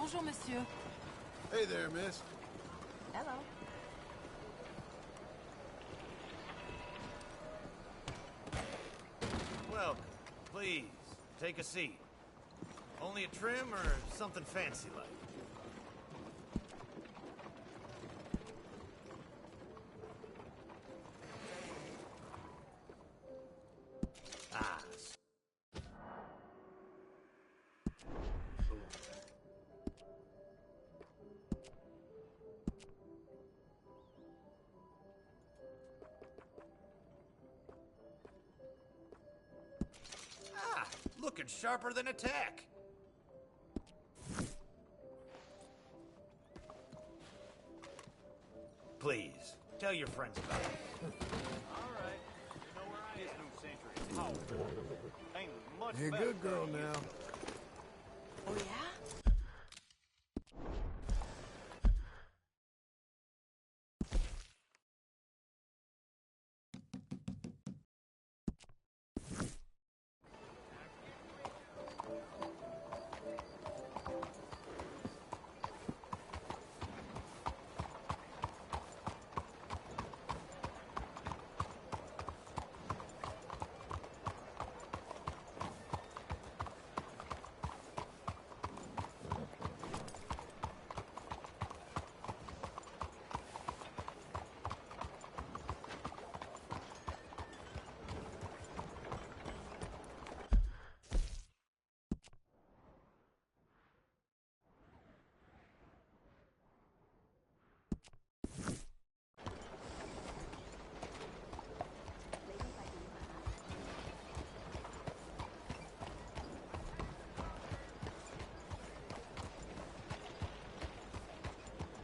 Bonjour, monsieur. Hey there, miss. Hello. Welcome. Please, take a seat. Only a trim or something fancy like? Ah. Looking sharper than a tack. Please, tell your friends about it. All right. You know where I am. This new century. Oh, ain't much You're a better good girl than you. now. Oh, yeah?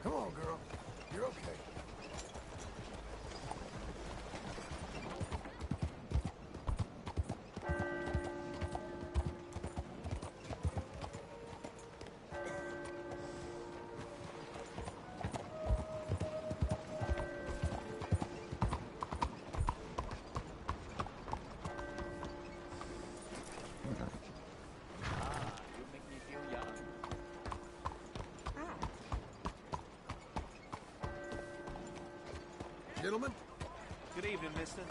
Come on, girl. You're okay. You make me feel young. Gentlemen? Good evening, mister.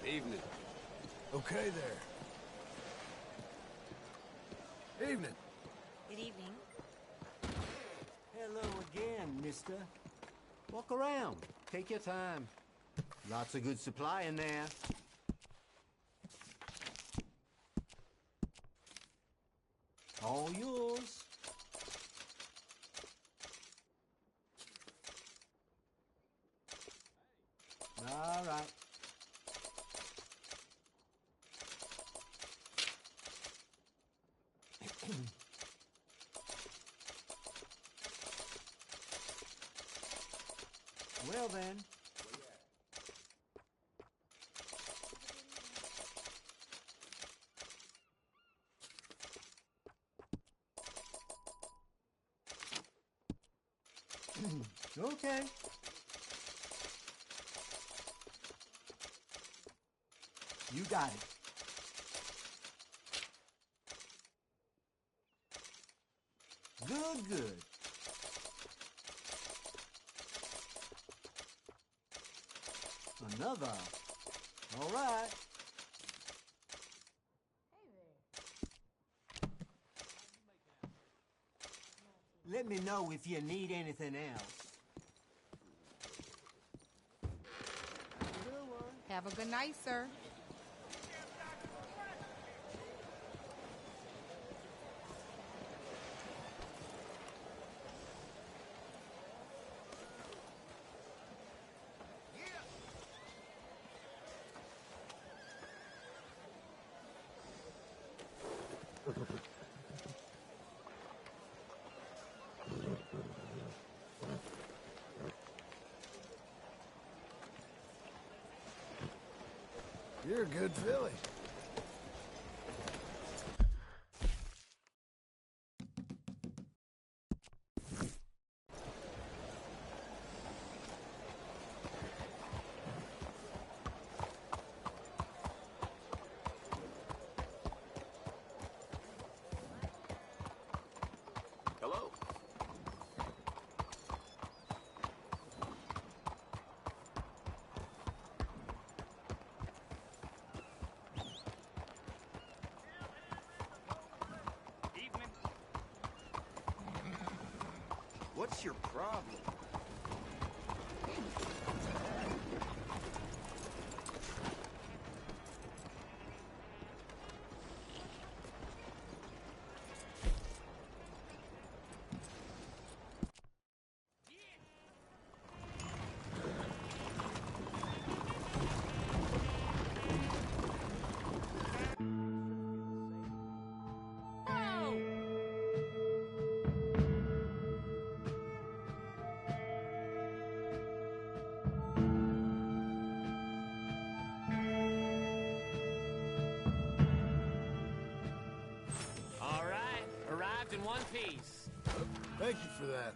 Evening. Okay there. Evening. Good evening. Hello again, mister. Walk around. Take your time. Lots of good supply in there. All yours. All right. Well then. Okay. You got it. Good, good. Another. All right. Let me know if you need anything else. Have a good night, sir. You're a good filly. What's your problem? All right, arrived in one piece. Thank you for that.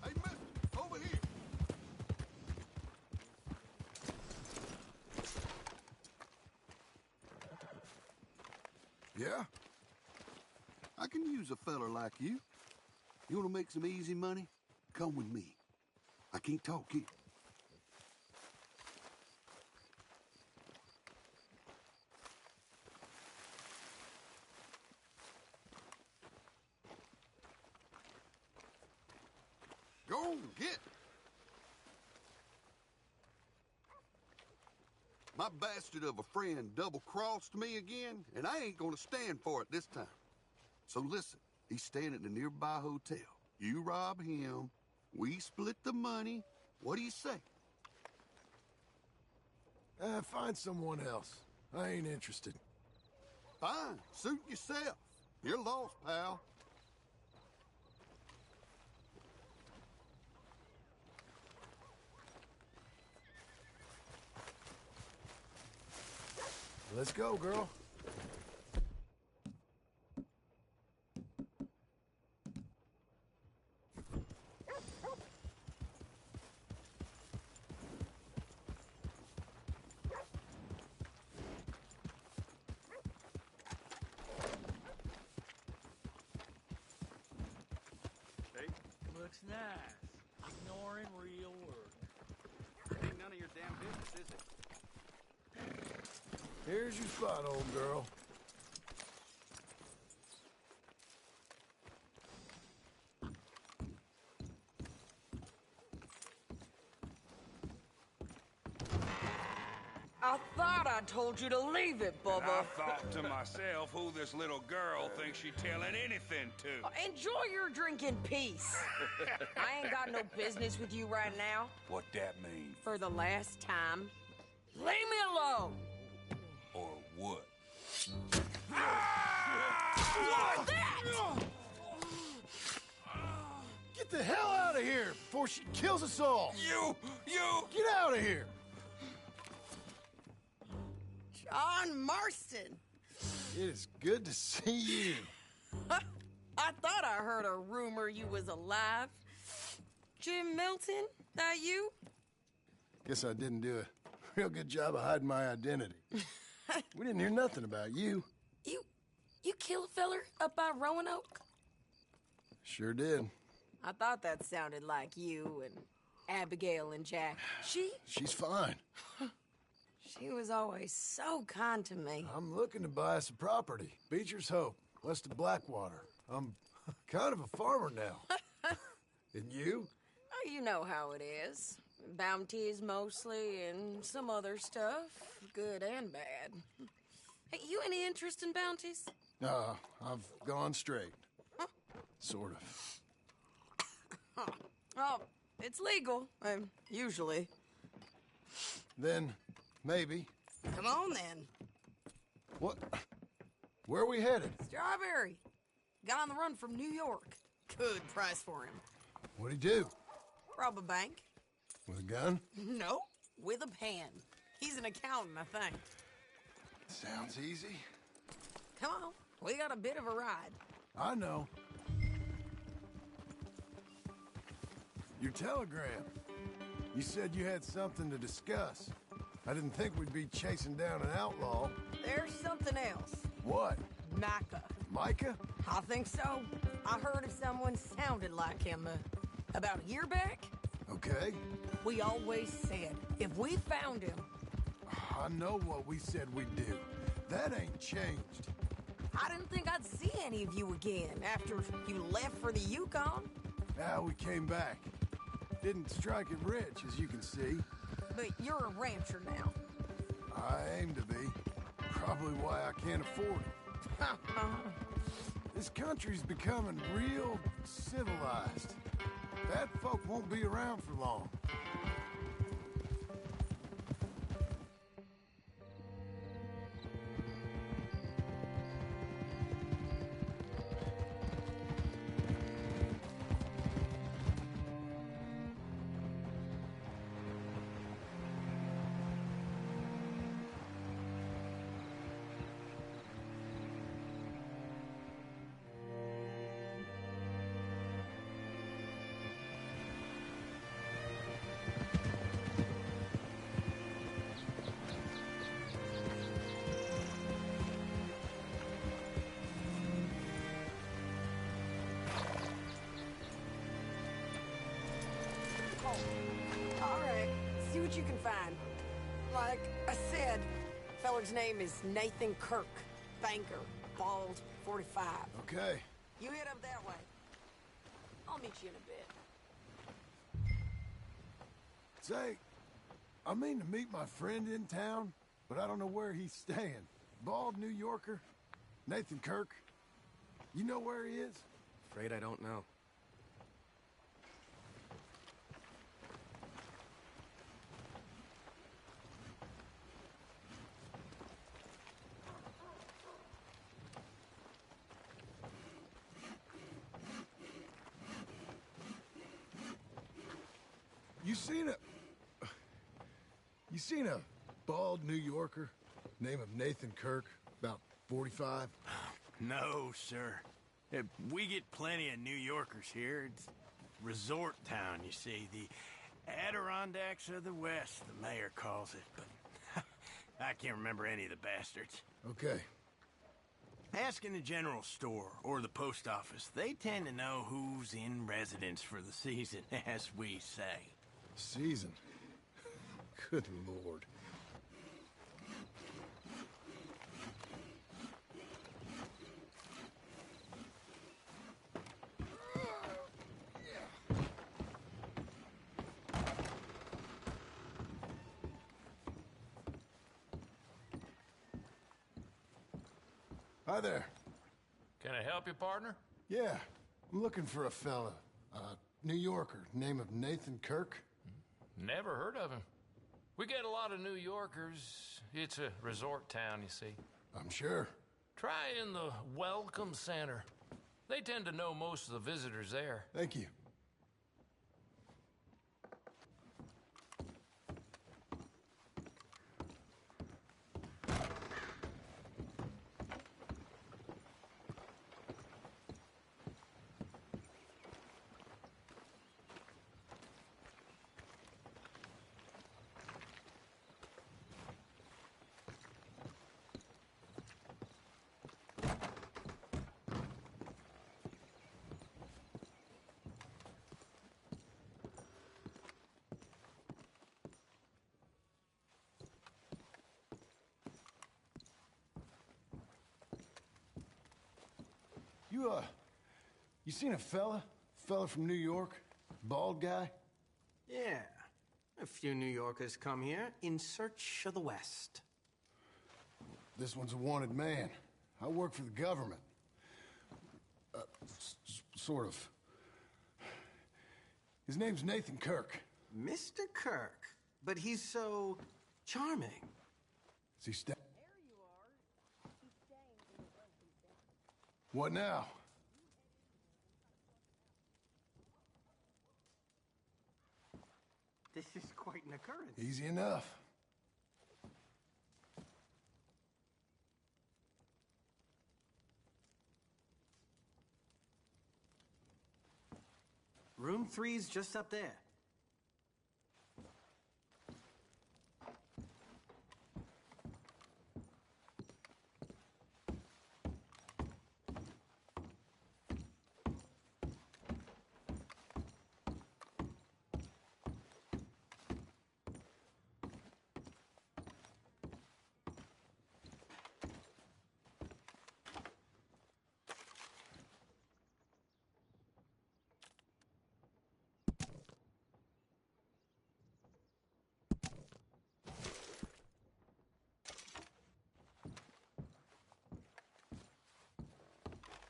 Hey, mister, over here. Yeah? I can use a feller like you. You want to make some easy money? Come with me. I can't talk here. Go on, get. My bastard of a friend double-crossed me again, and I ain't gonna stand for it this time. So listen, he's staying at the nearby hotel. You rob him, we split the money. What do you say? Find someone else. I ain't interested. Fine, suit yourself. You're lost, pal. Let's go, girl. Looks nice. Ignoring real work. Ain't none of your damn business, is it? Here's your spot, old girl. I thought I told you to leave it, Bubba. I thought to myself, who this little girl thinks she telling anything to? Enjoy your drink in peace. I ain't got no business with you right now. What that mean? For the last time, leave me alone. Or what? What's that? Get the hell out of here before she kills us all. You! Get out of here. John Marston. It is good to see you. I thought I heard a rumor you was alive. Jim Milton, that you? Guess I didn't do a real good job of hiding my identity. We didn't hear nothing about you. You kill a feller up by Roanoke? Sure did. I thought that sounded like you and Abigail and Jack. She's fine. She was always so kind to me. I'm looking to buy us a property. Beecher's Hope, west of Blackwater. I'm kind of a farmer now. And you? Oh, you know how it is. Bounties mostly, and some other stuff, good and bad. Hey, you any interest in bounties? I've gone straight. Sort of. Oh, it's legal, usually. Then, maybe. Come on, then. What? Where are we headed? Strawberry. Got on the run from New York. Good price for him. What'd he do? Rob a bank. With a gun? No, with a pen. He's an accountant, I think. Sounds easy. Come on, we got a bit of a ride. I know. Your telegram. You said you had something to discuss. I didn't think we'd be chasing down an outlaw. There's something else. What? Micah. Micah? I think so. I heard of someone sounded like him about a year back. Okay. We always said if we found him, I know what we said we'd do. That ain't changed. I didn't think I'd see any of you again after you left for the Yukon. Now we came back. Didn't strike it rich, as you can see. But you're a rancher now. I aim to be. Probably why I can't afford it. This country's becoming real civilized. Bad folk won't be around for long. All right, see what you can find. Like I said, feller's name is Nathan Kirk. Banker, bald, 45. Okay. You head up that way. I'll meet you in a bit. Say, I mean to meet my friend in town, but I don't know where he's staying. Bald New Yorker? Nathan Kirk? You know where he is? Afraid I don't know. You seen a bald New Yorker, name of Nathan Kirk, about 45? No, sir. We get plenty of New Yorkers here. It's resort town, you see. The Adirondacks of the West, the mayor calls it. But I can't remember any of the bastards. Okay. Ask in the general store or the post office. They tend to know who's in residence for the season, as we say. Season? Good Lord. Hi there. Can I help you, partner? Yeah, I'm looking for a fella. New Yorker, name of Nathan Kirk. Never heard of him. We get a lot of New Yorkers. It's a resort town, you see. I'm sure. Try in the Welcome Center. They tend to know most of the visitors there. Thank you. You seen a fella? Fella from New York? Bald guy? Yeah. A few New Yorkers come here in search of the West. This one's a wanted man. I work for the government. Sort of. His name's Nathan Kirk. Mr. Kirk? But he's so charming. Is he staying? There you are. He's staying in the Welcome Center. What now? This is quite an occurrence. Easy enough. Room 3's just up there.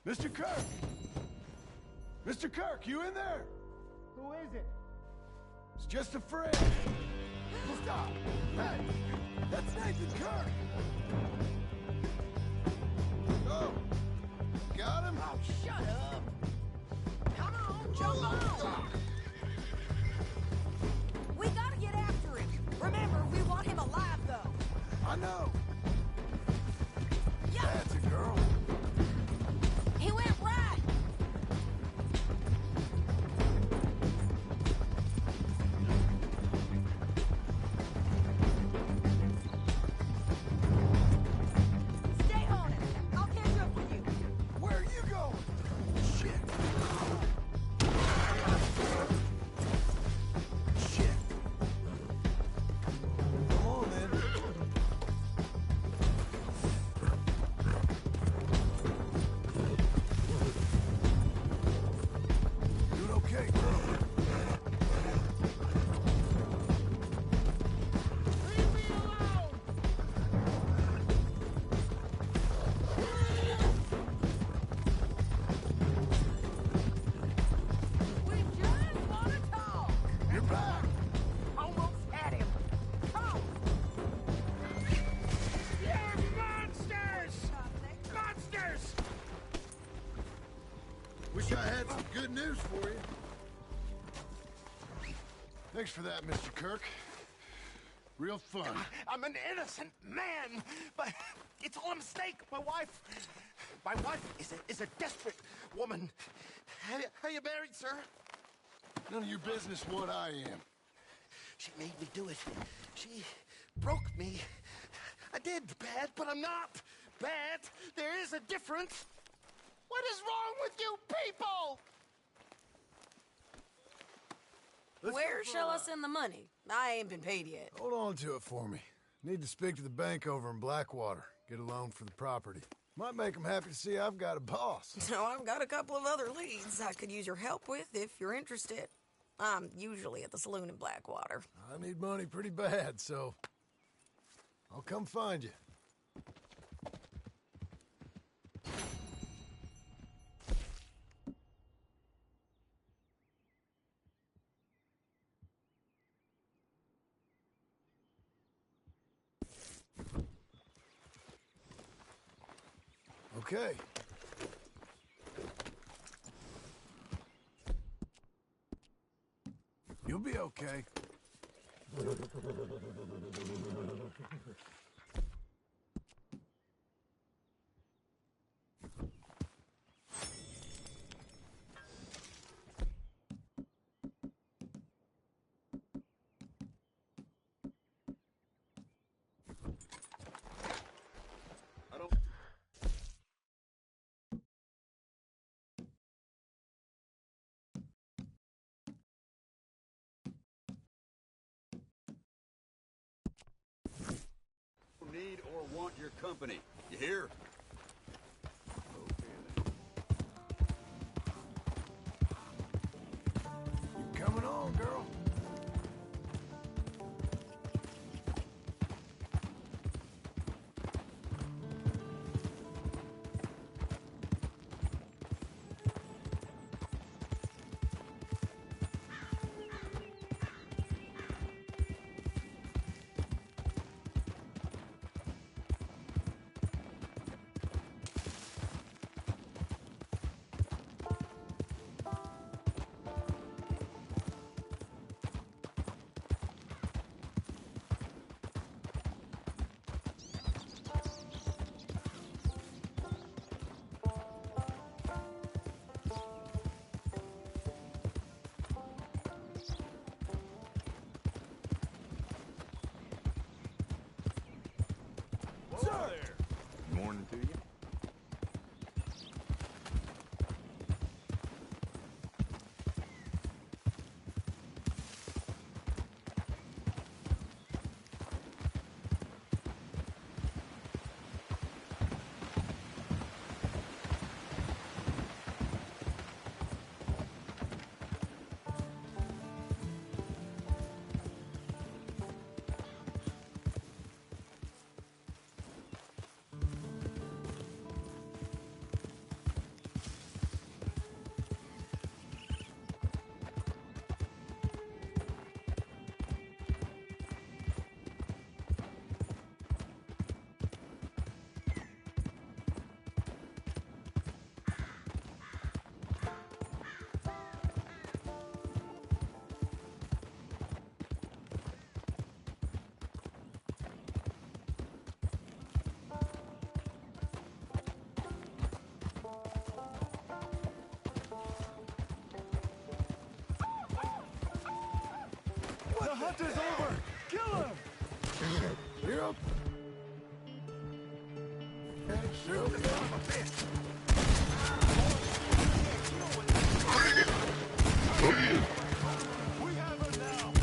Mr. Kirk! Mr. Kirk, you in there? Who is it? It's just a friend. Stop! Hey! That's Nathan Kirk! Oh! Got him? Oh, shut up! Come on, jump on! We gotta get after him. Remember, we want him alive, though. I know. Yeah. That's a girl. He went right. Stay on it. I'll catch up with you. Where are you going? Shit. Shit. Come on, then. Doing okay, girl. Leave me alone. We just want to talk. You're back. Almost had him. Come on. You're monsters! Monsters! Wish I had some good news for you. Thanks for that, Mr. Kirk. Real fun. I'm an innocent man, but it's all a mistake. My wife is a desperate woman. Are you married, sir? None of your business what I am. She made me do it. She broke me. I did bad, but I'm not bad. There is a difference. What is wrong with you people? Where shall I send the money? I ain't been paid yet. Hold on to it for me. Need to speak to the bank over in Blackwater. Get a loan for the property. Might make them happy to see I've got a boss. So I've got a couple of other leads I could use your help with if you're interested. I'm usually at the saloon in Blackwater. I need money pretty bad, so I'll come find you. Okay. You'll be okay. Need or want your company. You hear? You coming on, girl? Hunt is over! Kill him! You're up. Sure. We have her now.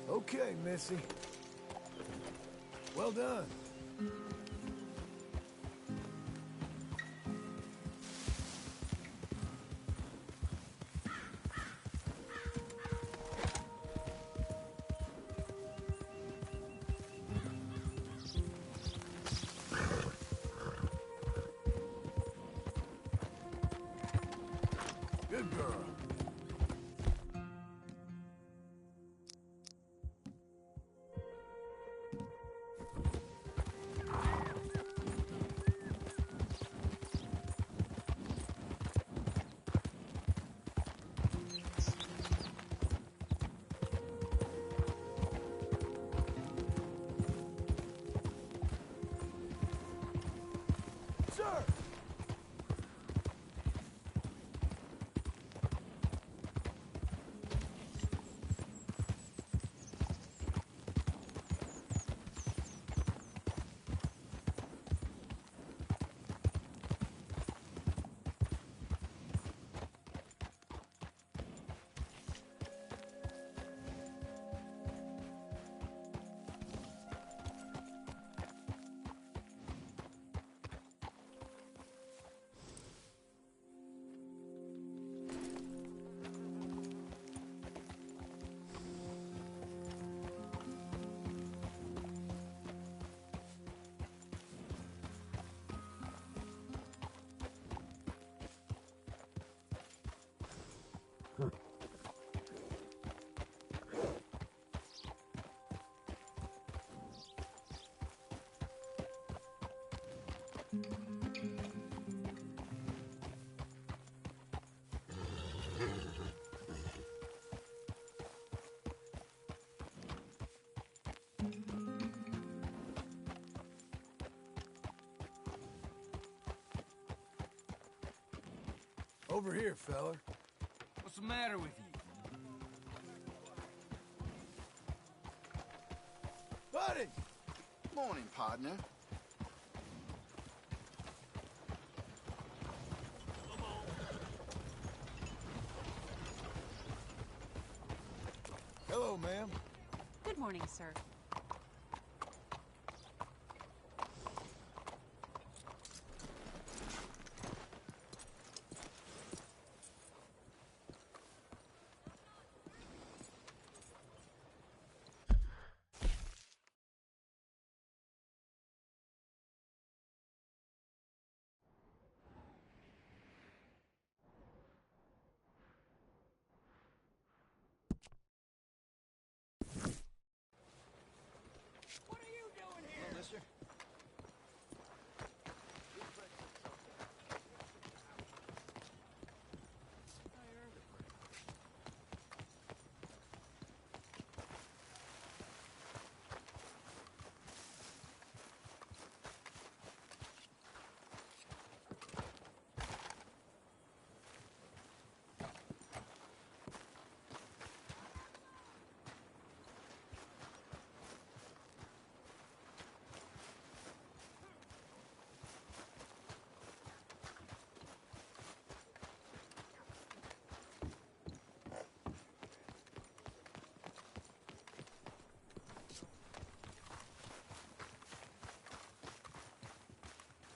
Okay, Missy. Well done. Good girl. Sir! Over here, fella. What's the matter with you? Buddy! Morning, partner. Hello, ma'am. Good morning, sir.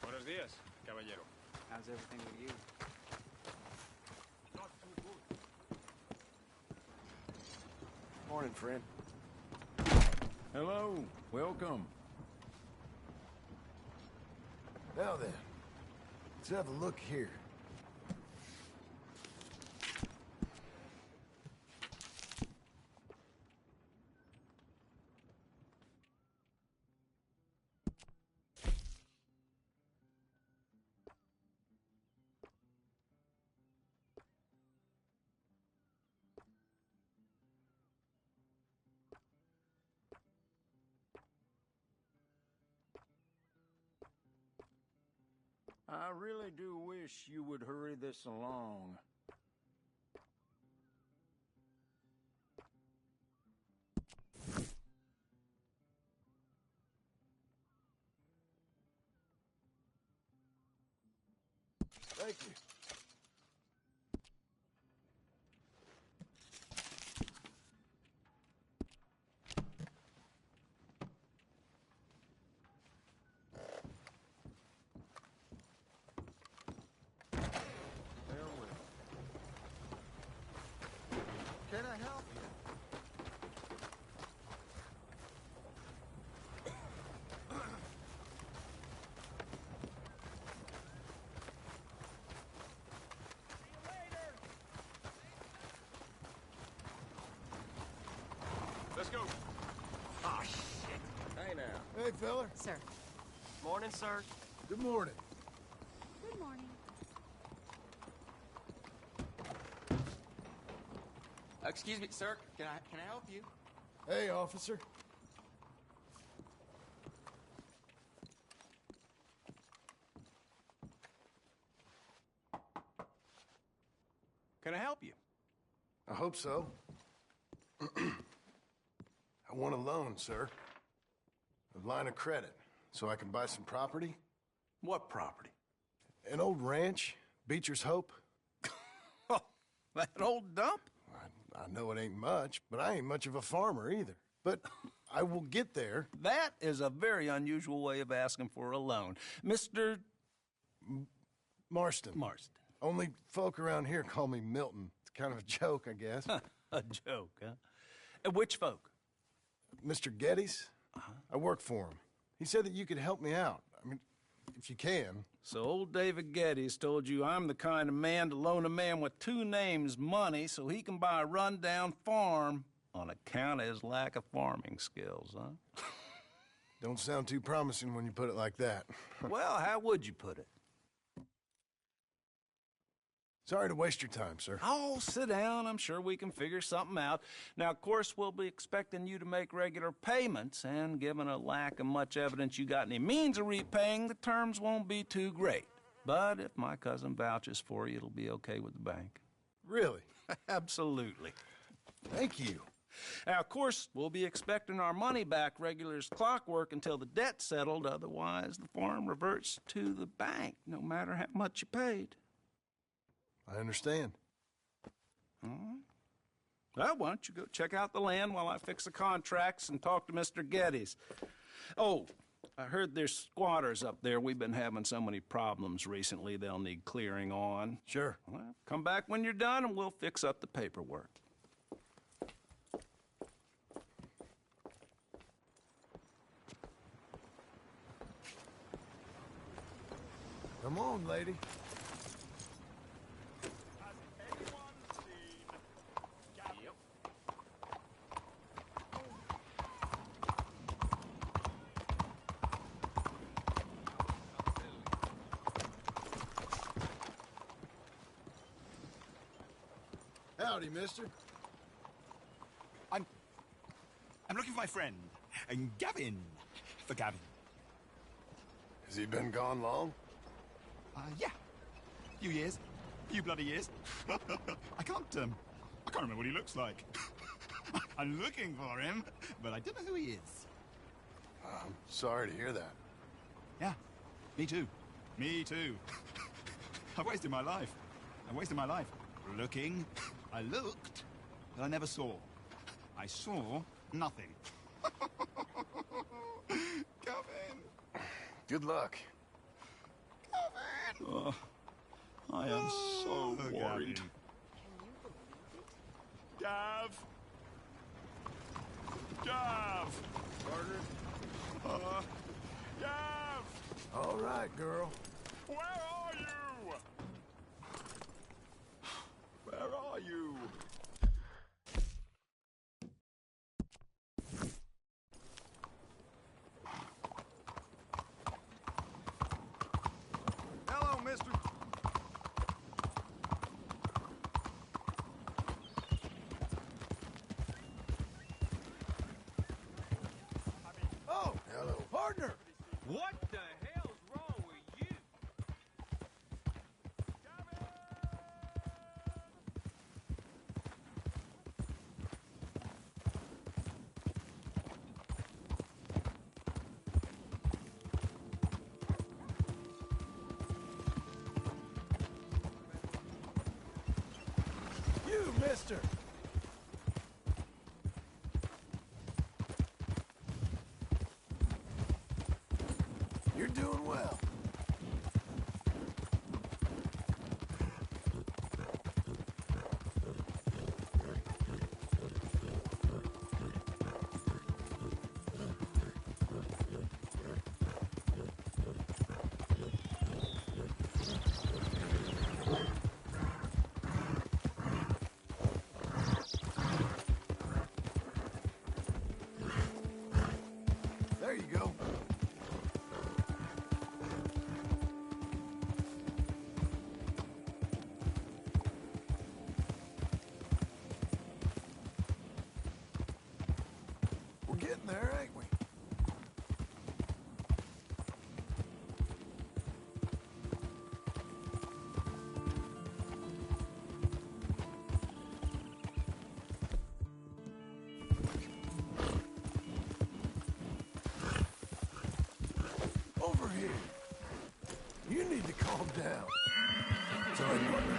Buenos días, caballero. How's everything with you? Not too good. Morning, friend. Hello, welcome. Now then, let's have a look here. I really do wish you would hurry this along. Thank you. Can I help you? Let's go. Oh, shit. Hey, now. Hey, fella. Sir. Morning, sir. Good morning. Good morning. Excuse me, sir. Can I help you? Hey, officer. Can I help you? I hope so. I want a loan, sir. A line of credit, so I can buy some property. What property? An old ranch, Beecher's Hope. Oh, that old dump? I know it ain't much, but I ain't much of a farmer either. But I will get there. That is a very unusual way of asking for a loan. Mr. Marston. Marston. Only folk around here call me Milton. It's kind of a joke, I guess. A joke, huh? And which folk? Mr. Geddes. I work for him. He said that you could help me out. I mean, if you can. So old David Geddes told you I'm the kind of man to loan a man with two names money so he can buy a rundown farm on account of his lack of farming skills, huh? Don't sound too promising when you put it like that. Well, how would you put it? Sorry to waste your time, sir. Oh, sit down. I'm sure we can figure something out. Now, of course, we'll be expecting you to make regular payments, and given a lack of much evidence you got any means of repaying, the terms won't be too great. But if my cousin vouches for you, it'll be okay with the bank. Really? Absolutely. Thank you. Now, of course, we'll be expecting our money back regular as clockwork until the debt's settled. Otherwise, the farm reverts to the bank, no matter how much you paid. I understand. All right. Well, why don't you go check out the land while I fix the contracts and talk to Mr. Geddes. Oh, I heard there's squatters up there. We've been having so many problems recently, they'll need clearing on. Sure. Well, come back when you're done and we'll fix up the paperwork. Come on, lady. Howdy, mister. I'm looking for my friend, Gavin. For Gavin. Has he been gone long? Yeah. Few years. Few bloody years. I can't remember what he looks like. I'm looking for him, but I don't know who he is. I'm sorry to hear that. Yeah. Me too. Me too. I've wasted my life. Looking. I looked, but I never saw. I saw nothing. Gavin! Good luck. Gavin! Oh, I am so worried. Gav! Gav! Partner? Gav! All right, girl. Where are you? Where are you? Hello, mister. Oh, hello, partner. What the hell's wrong with you? You, mister. You're doing well. There you go. We're getting there, ain't we? Over here. You need to calm down. Sorry, partner.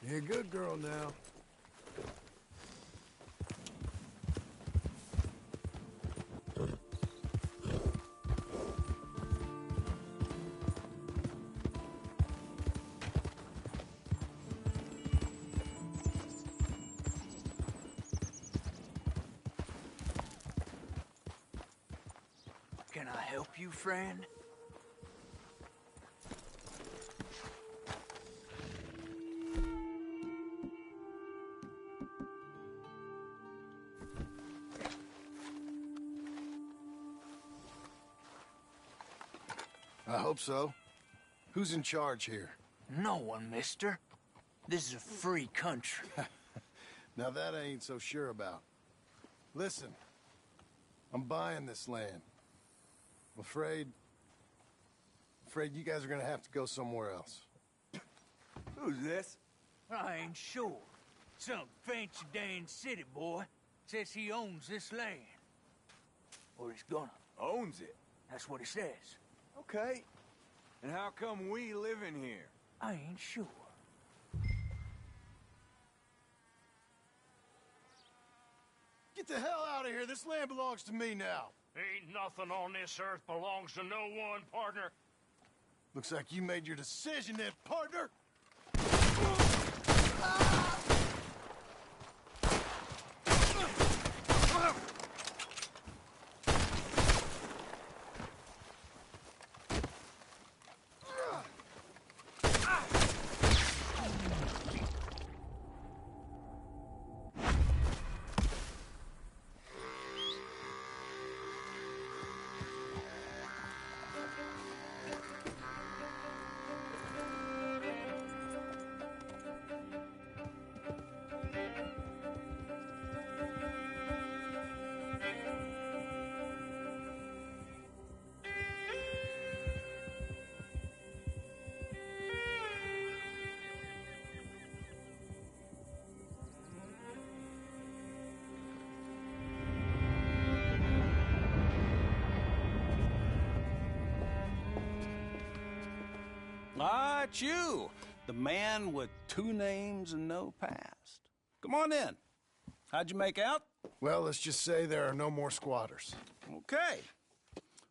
You're a good girl now. Can I help you, friend? I hope so. Who's in charge here? No one, mister. This is a free country. Now that I ain't so sure about. Listen, I'm buying this land. I'm afraid you guys are gonna have to go somewhere else. Who's this? I ain't sure. Some fancy Dan city boy says he owns this land. Or he's gonna. Owns it? That's what he says. Okay. And how come we live in here? I ain't sure. Get the hell out of here. This land belongs to me now. Ain't nothing on this earth belongs to no one, partner. Looks like you made your decision then, partner. Ah, it's you, the man with 2 names and no past. Come on in. How'd you make out? Well, let's just say there are no more squatters. Okay.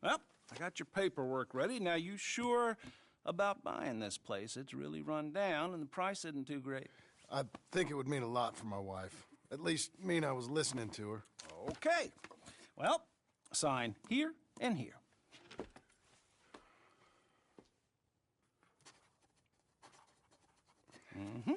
Well, I got your paperwork ready. Now, you sure about buying this place? It's really run down, and the price isn't too great. I think it would mean a lot for my wife. At least mean I was listening to her. Okay. Well, sign here and here. Mm-hmm.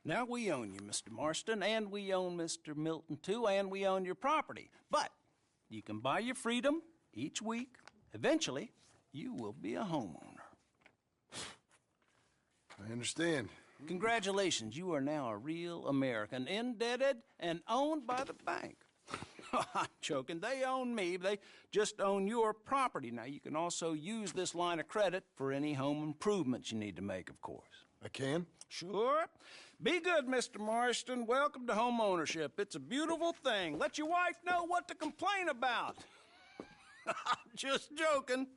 Now we own you, Mr. Marston, and we own Mr. Milton, too, and we own your property. But you can buy your freedom each week. Eventually, you will be a homeowner. I understand. Congratulations, you are now a real American, indebted and owned by the bank. I'm joking. They own me. They just own your property. Now, you can also use this line of credit for any home improvements you need to make, of course. I can? Sure. Be good, Mr. Marston. Welcome to home ownership. It's a beautiful thing. Let your wife know what to complain about. Just joking.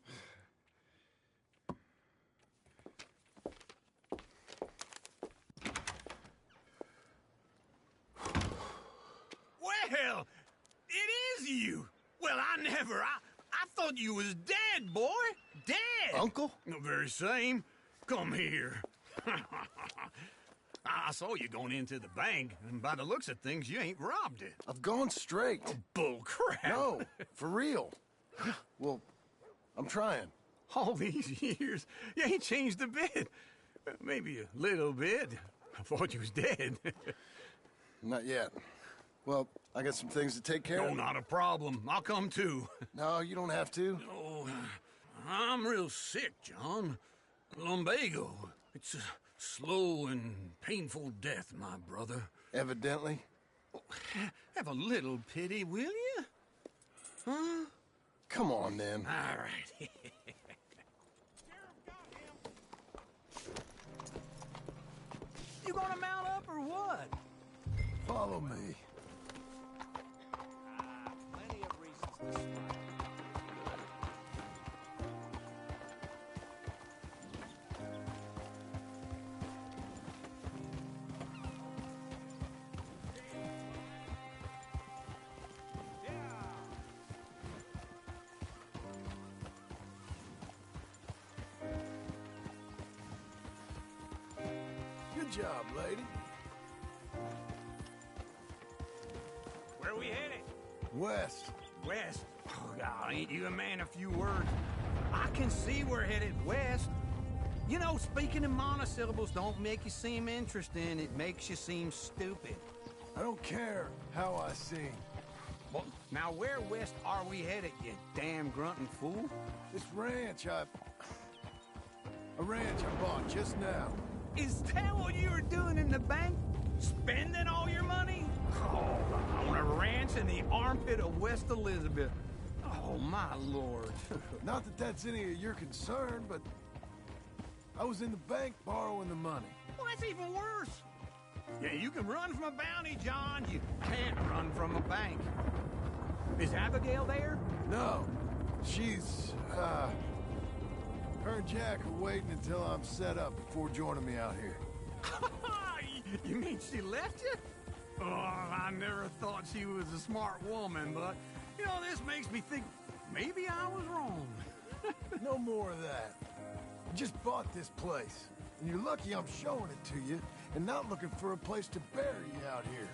Well, it is you. Well, I thought you was dead, boy. Dead. Uncle? The very same. Come here. I saw you going into the bank, and by the looks of things, you ain't robbed it. I've gone straight. Oh, bull crap. No, for real. Well, I'm trying. All these years, you ain't changed a bit. Maybe a little bit. I thought you was dead. Not yet. Well, I got some things to take care of. No, not a problem. I'll come too. No, you don't have to. Oh, I'm real sick, John. Lumbago. It's a slow and painful death, my brother. Evidently. Have a little pity, will you? Huh? Come on, then. All right. You gonna mount up or what? Follow me. Plenty of reasons to smile. Good job, lady. West. West? Oh, God, ain't you a man of few words? I can see we're headed west. You know, speaking in monosyllables don't make you seem interesting. It makes you seem stupid. I don't care how I sing. Well, now where west are we headed, you damn grunting fool? This ranch a ranch I bought just now. Is that what you were doing in the bank? Spending all your money? Oh, on a ranch in the armpit of West Elizabeth. Oh, my lord. Not that that's any of your concern, but I was in the bank borrowing the money. Well, that's even worse. Yeah, you can run from a bounty, John. You can't run from a bank. Is Abigail there? No. She's, her and Jack are waiting until I'm set up before joining me out here. You mean she left you? Oh, I never thought she was a smart woman, but, you know, this makes me think maybe I was wrong. No more of that. I just bought this place, and you're lucky I'm showing it to you and not looking for a place to bury you out here.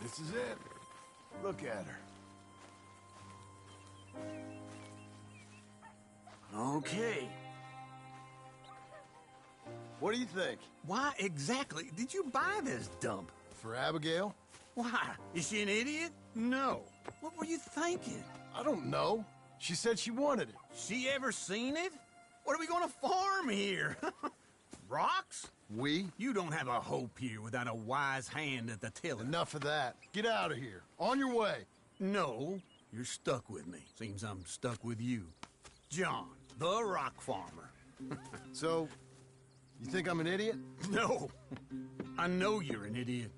This is it. Look at her. Okay. What do you think? Why exactly did you buy this dump? For Abigail? Why? Is she an idiot? No. What were you thinking? I don't know. She said she wanted it. She ever seen it? What are we gonna farm here? Rocks? We? You don't have a hope here without a wise hand at the tiller. Enough of that. Get out of here. On your way. No, you're stuck with me. Seems I'm stuck with you. John, the rock farmer. So, you think I'm an idiot? No. I know you're an idiot.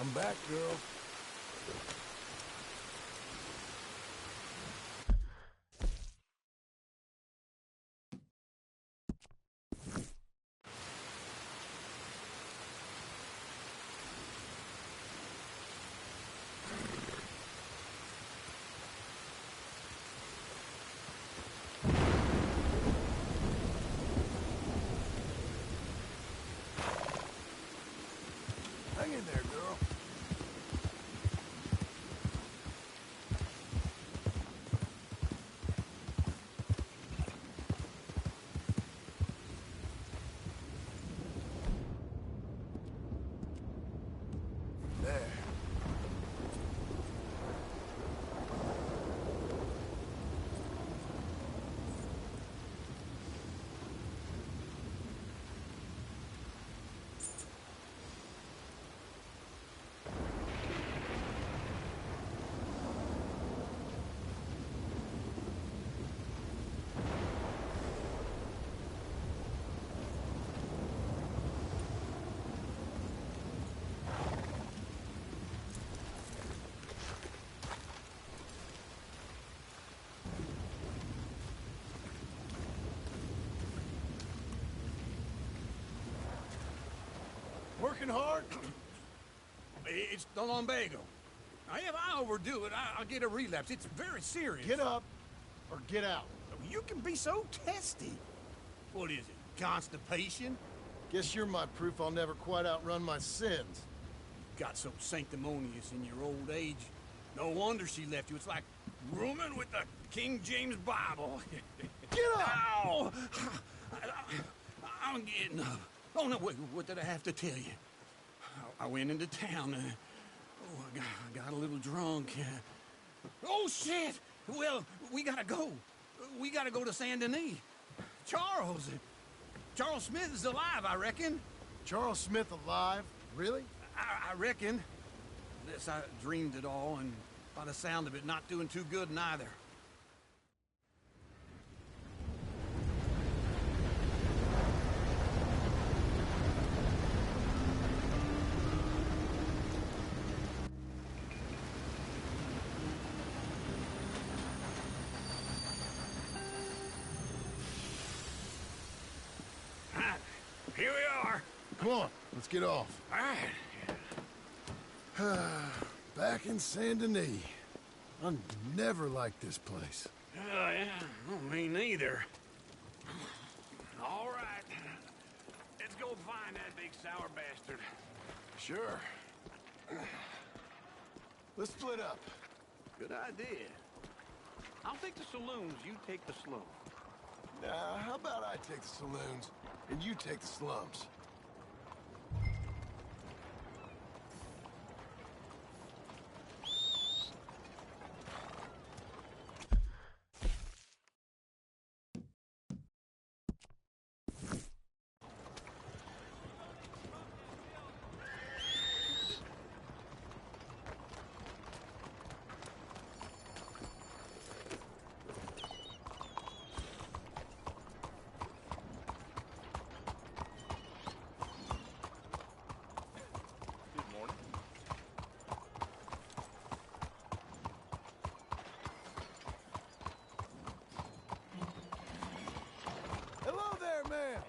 I'm back, girl. Hang in there, girl. There. Working hard? It's the lumbago. If I overdo it, I'll get a relapse. It's very serious. Get up or get out. You can be so testy. What is it, constipation? Guess you're my proof I'll never quite outrun my sins. Got so sanctimonious in your old age. No wonder she left you. It's like rooming with the King James Bible. Get up! Ow! I'm getting up. Oh, no, wait, what did I have to tell you? I went into town. I got a little drunk. Oh, shit! Well, we gotta go. We gotta go to Saint Denis. Charles Smith is alive, I reckon. Charles Smith alive? Really? I reckon. Unless I dreamed it all, and by the sound of it, not doing too good neither. Here we are. Come on, let's get off. All right. Back in Saint Denis. I never liked this place. Yeah, me neither. All right. Let's go find that big sour bastard. Sure. Let's split up. Good idea. I'll take the saloons, you take the slums. Nah, how about I take the saloons and you take the slums? Hello there, ma'am.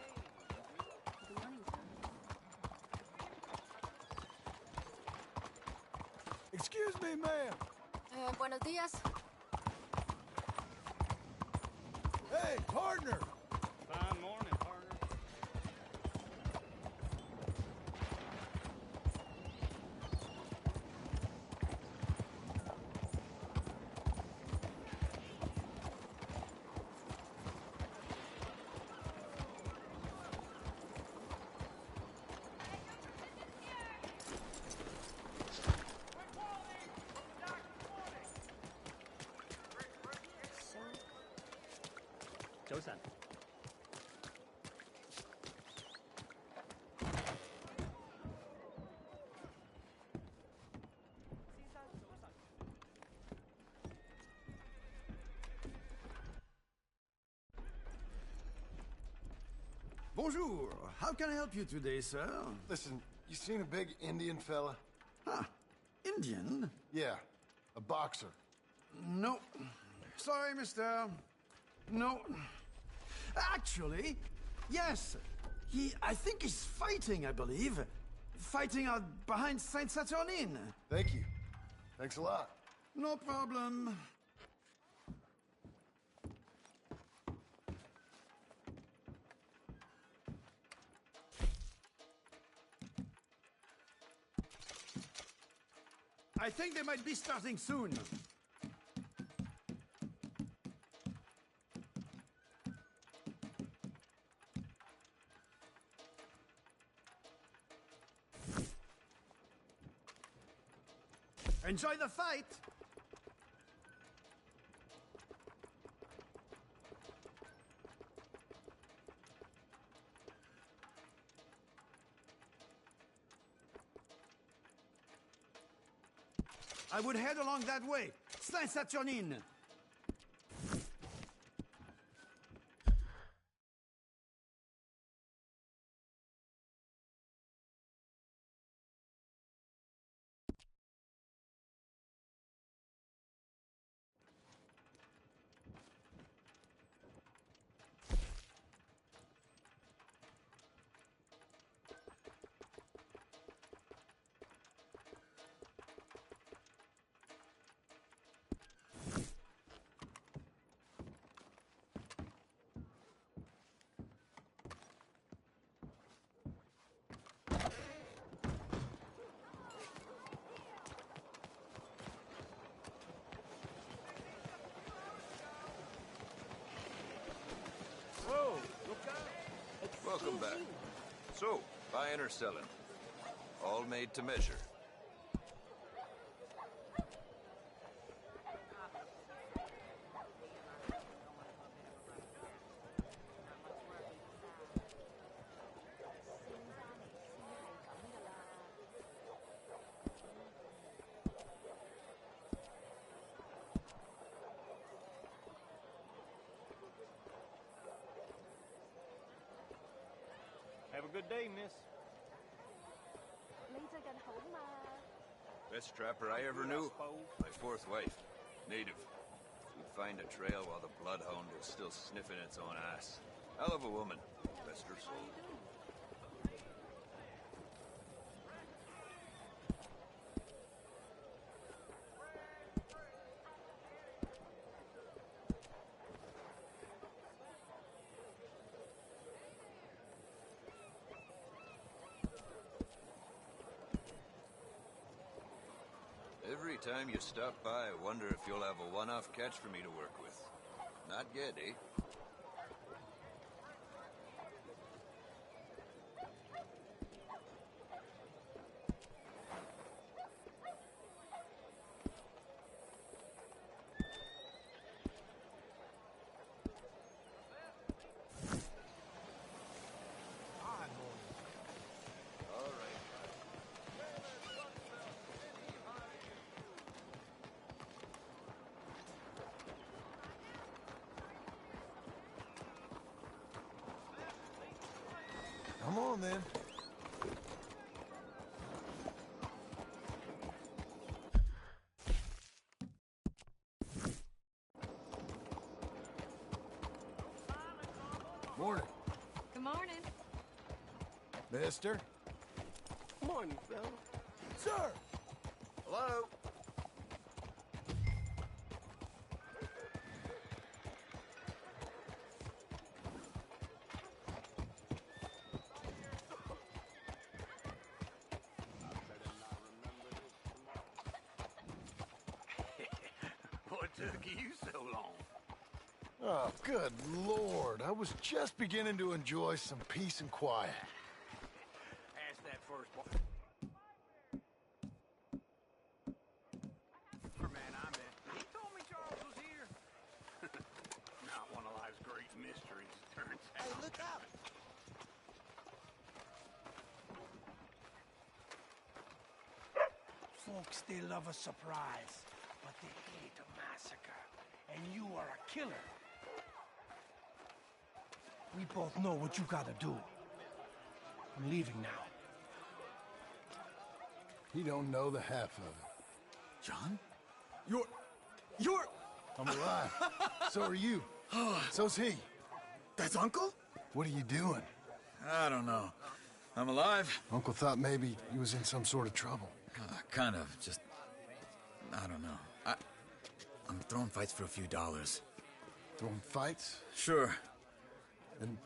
Excuse me, ma'am. Buenos días. Hey, partner. Fine morning, partner. Bonjour. How can I help you today, sir? Listen, you seen a big Indian fella? Indian? Yeah, a boxer. No. Sorry, mister. No. Actually, yes. I think he's fighting, I believe. Fighting out behind Saint Saturnin. Thank you. Thanks a lot. No problem. I think they might be starting soon. Enjoy the fight! I would head along that way. Saint Saturnin. Welcome back. So, buying or selling? All made to measure. Have a good day, miss. Best trapper I ever knew. My fourth wife. Native. We'd find a trail while the bloodhound was still sniffing its own ass. Hell of a woman. Rest her soul. Every time you stop by, I wonder if you'll have a one-off catch for me to work with. Not yet, eh? Come on, then. Morning. Good morning. Mister? Morning, fella. Sir! Hello? What took you so long? Oh, good Lord. I was just beginning to enjoy some peace and quiet. Ask that first boy. Man I met. He told me Charles was here. Not one of life's great mysteries, turns out. Hey, look out! Folks, they love a surprise, but they hate a massacre. And you are a killer. We both know what you gotta do. I'm leaving now. He don't know the half of it. John? You're... I'm alive. So are you. So's he. That's Uncle? What are you doing? I don't know. I'm alive. Uncle thought maybe he was in some sort of trouble. Kind of. Just... I don't know. I'm throwing fights for a few dollars. Throwing fights? Sure. And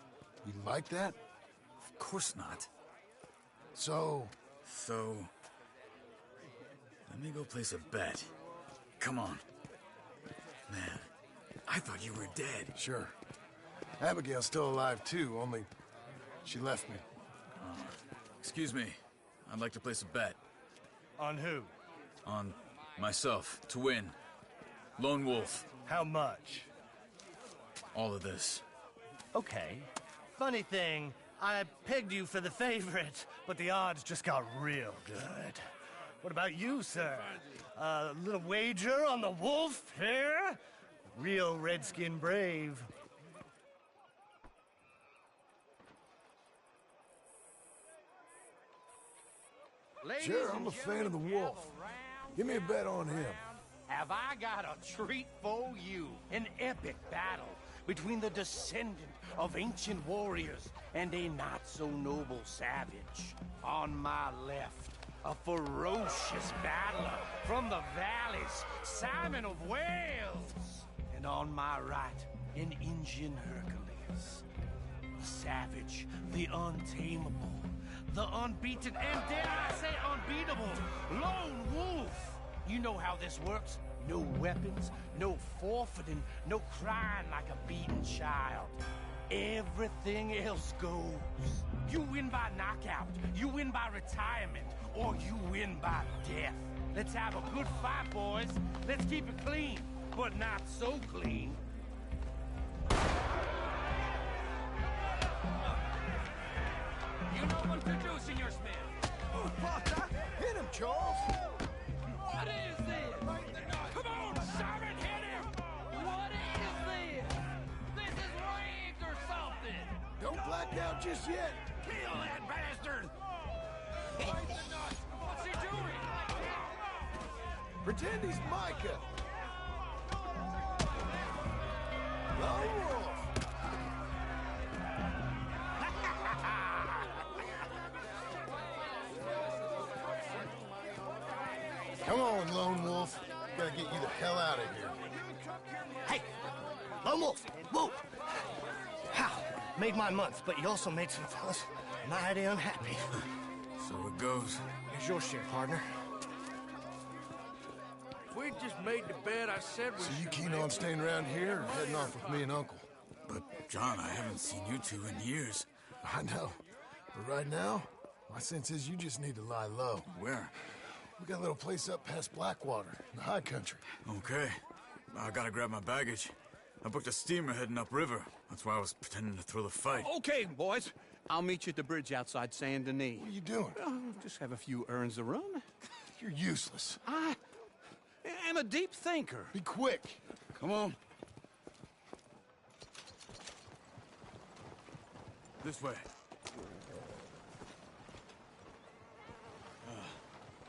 you like that? Of course not. So... So... Let me go place a bet. Come on. Man, I thought you were dead. Sure. Abigail's still alive, too, only she left me. Excuse me. I'd like to place a bet. On who? On myself, to win. Lone Wolf. How much? All of this. Okay. Funny thing, I pegged you for the favorite, but the odds just got real good. What about you, sir? A little wager on the wolf here? Real redskin brave. Sure, I'm a fan of the wolf. Give me a bet on him. Have I got a treat for you? An epic battle between the descendant of ancient warriors and a not-so-noble savage. On my left, a ferocious battler from the valleys, Simon of Wales. And on my right, an Indian Hercules. The savage, the untamable, the unbeaten, and dare I say unbeatable, Lone Wolf. You know how this works. No weapons, no forfeiting, no crying like a beaten child. Everything else goes. You win by knockout, you win by retirement, or you win by death. Let's have a good fight, boys. Let's keep it clean, but not so clean. You know what to do, Senor Smith. Oh, Potter! Hit him, Charles! What is this? Come on, Simon, hit him! What is this? This is rigged or something! Don't black out just yet. Kill that bastard! What's he doing? Pretend he's Micah. Lone Wolf. Come on, Lone Wolf. Gotta get you the hell out of here. Hey! Lone Wolf! Whoa! How? Made my month, but you also made some fellas mighty unhappy. So it goes. Here's your share, partner. If we just made the bet I said we So you should keen make, on staying around here or heading off with me and Uncle? But, John, I haven't seen you two in years. I know. But right now, my sense is you just need to lie low. Where? We got a little place up past Blackwater, in the high country. Okay. I gotta grab my baggage. I booked a steamer heading upriver. That's why I was pretending to throw the fight. Okay, boys. I'll meet you at the bridge outside Saint Denis. What are you doing? Oh, just have a few errands to run. You're useless. I am a deep thinker. Be quick. Come on. This way.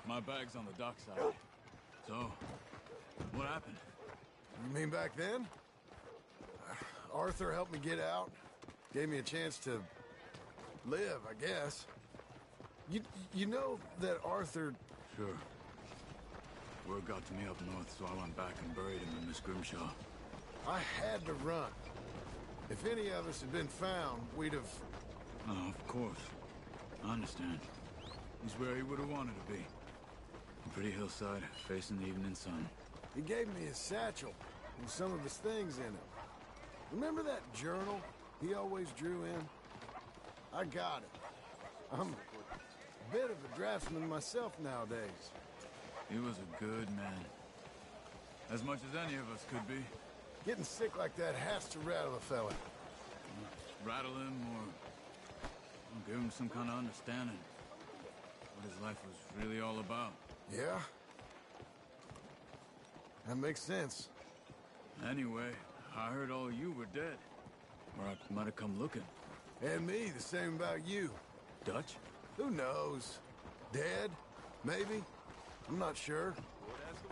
My bag's on the dockside. So, what happened? You mean back then? Arthur helped me get out. Gave me a chance to live, I guess. You know that Arthur... Sure. Word got to me up north, so I went back and buried him in Miss Grimshaw. I had to run. If any of us had been found, we'd have... Oh, of course. I understand. He's where he would have wanted to be. A pretty hillside, facing the evening sun. He gave me his satchel and some of his things in it. Remember that journal he always drew in? I got it. I'm a bit of a draftsman myself nowadays. He was a good man. As much as any of us could be. Getting sick like that has to rattle a fella. Rattle him or give him some kind of understanding. What his life was really all about. Yeah? That makes sense. Anyway, I heard all you were dead. Or I might have come looking. And me, the same about you. Dutch? Who knows? Dead? Maybe. I'm not sure.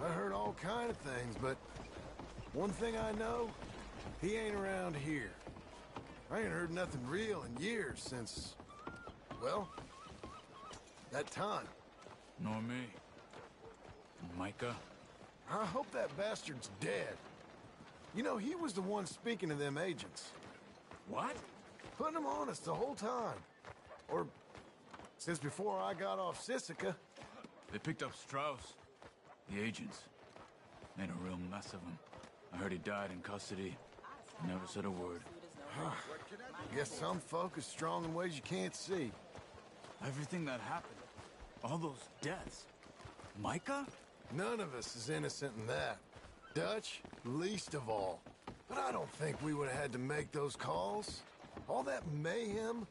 I heard all kind of things, but one thing I know, he ain't around here. I ain't heard nothing real in years since, well, that time. Nor me. Micah? I hope that bastard's dead. You know, he was the one speaking to them agents. What? Putting them on us the whole time. Or since before I got off Sisika. They picked up Strauss. The agents. Made a real mess of him. I heard he died in custody. Never said a word. Guess some folk is strong in ways you can't see. Everything that happened. All those deaths. Micah? None of us is innocent in that. Dutch, least of all. But I don't think we would have had to make those calls. All that mayhem.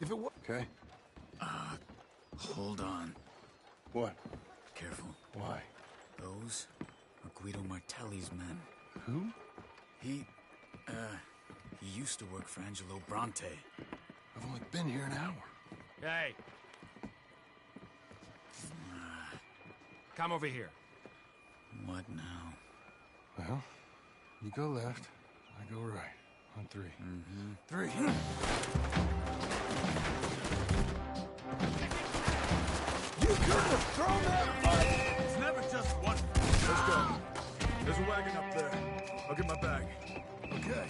If it was... Okay. Hold on. What? Careful. Why? Those are Guido Martelli's men. Who? He used to work for Angelo Bronte. I've only been here an hour. Hey. Come over here. What now? Well, you go left, I go right. On three. Mm-hmm. Three. You couldn't have thrown that fight! It's never just one. Let's go. There's a wagon up there. I'll get my bag. Okay.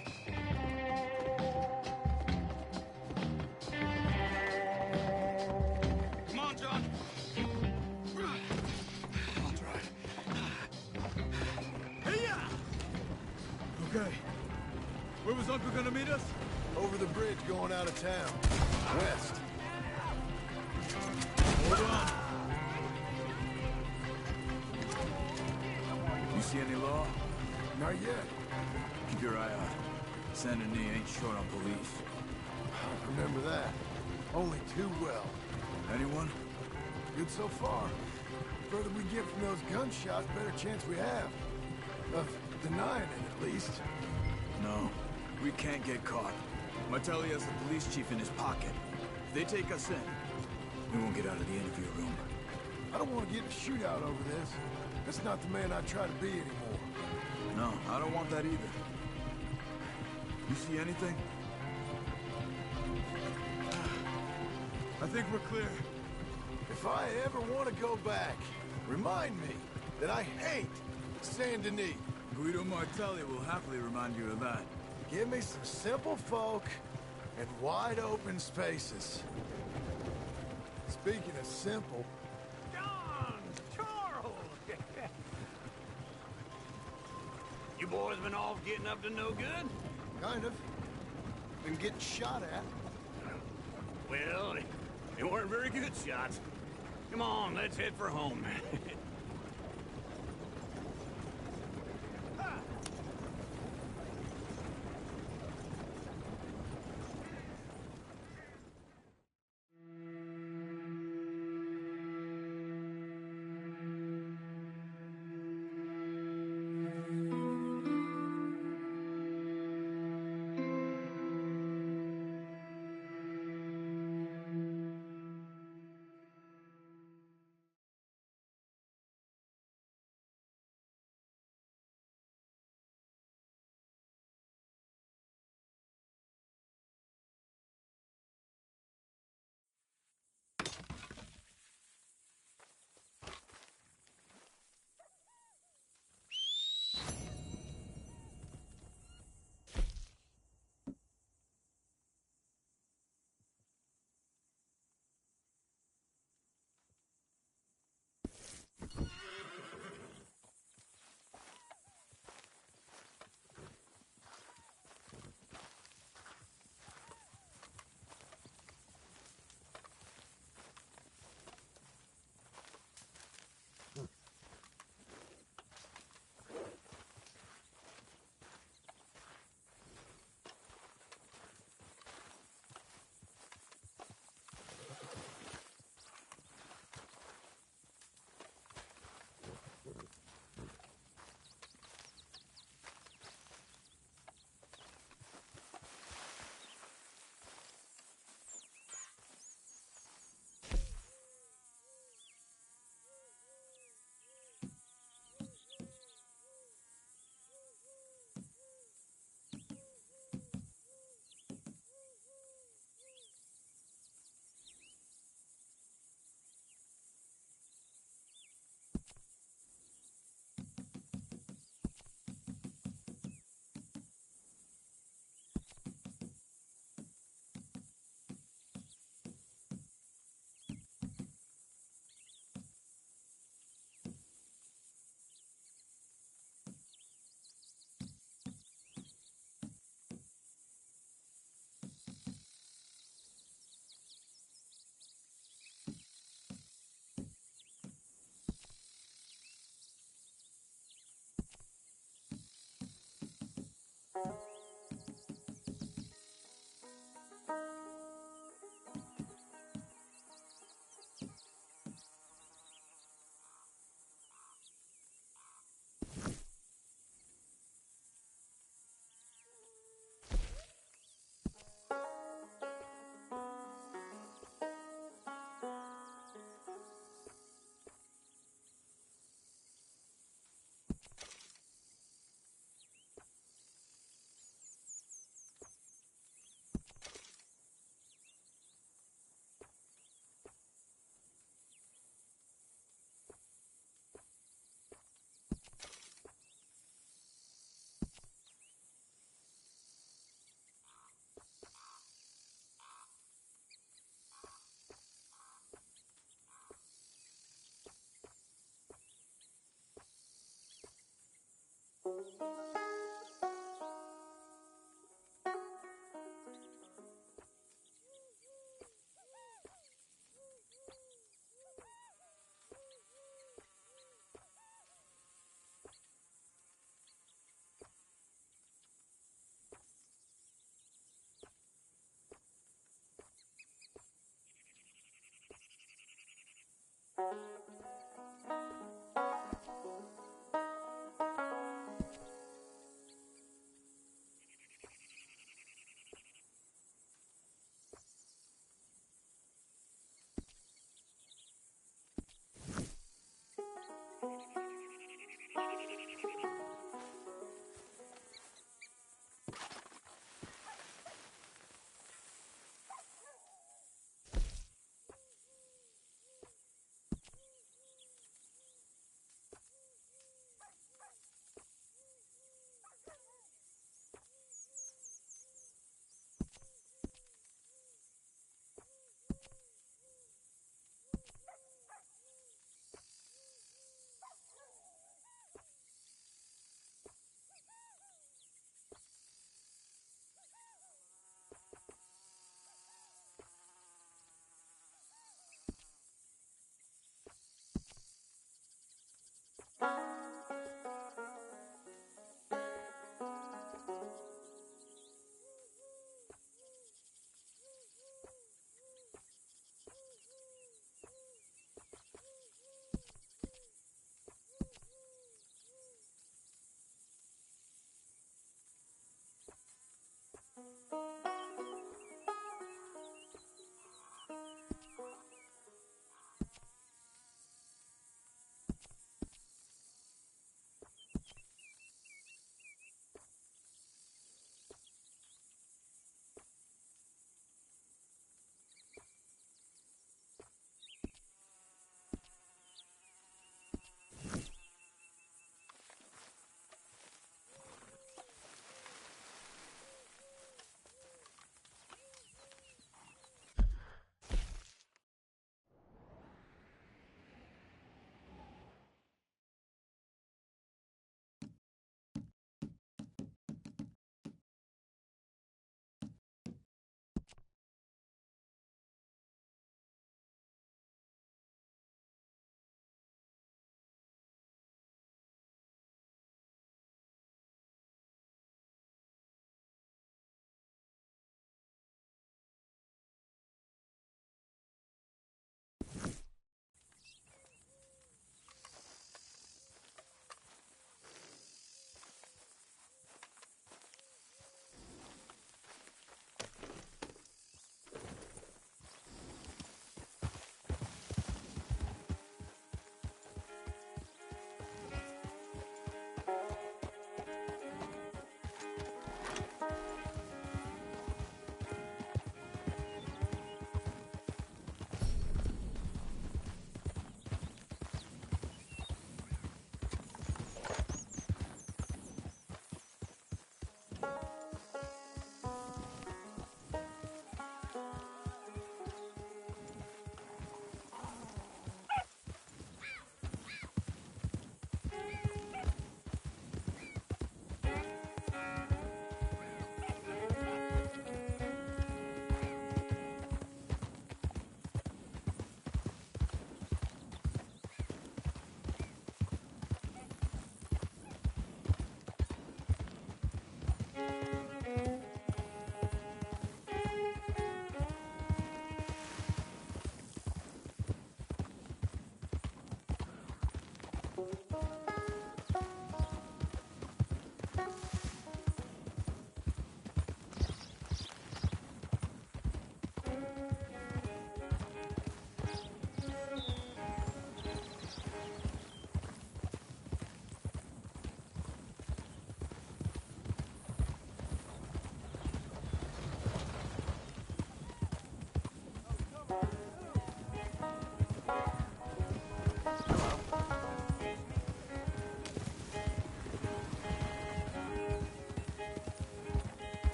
Come on, John. I'll try. Hey-ya! Okay. Where was Uncle gonna meet us? Over the bridge going out of town. West. Hold on. You see any law? Not yet. Keep your eye out. Saint Denis ain't short on police. Remember that. Only too well. Anyone? Good so far. Further we get from those gunshots, better chance we have. Of denying it, at least. No. We can't get caught. Martelli has the police chief in his pocket. If they take us in, we won't get out of the interview room. I don't want to get in a shootout over this. That's not the man I try to be anymore. No, I don't want that either. You see anything? I think we're clear. If I ever want to go back, remind me that I hate Saint Denis. Guido Martelli will happily remind you of that. Give me some simple folk and wide open spaces. Speaking of simple... John! Charles! You boys been off getting up to no good? Kind of. Been getting shot at. Well, they weren't very good shots. Come on, let's head for home.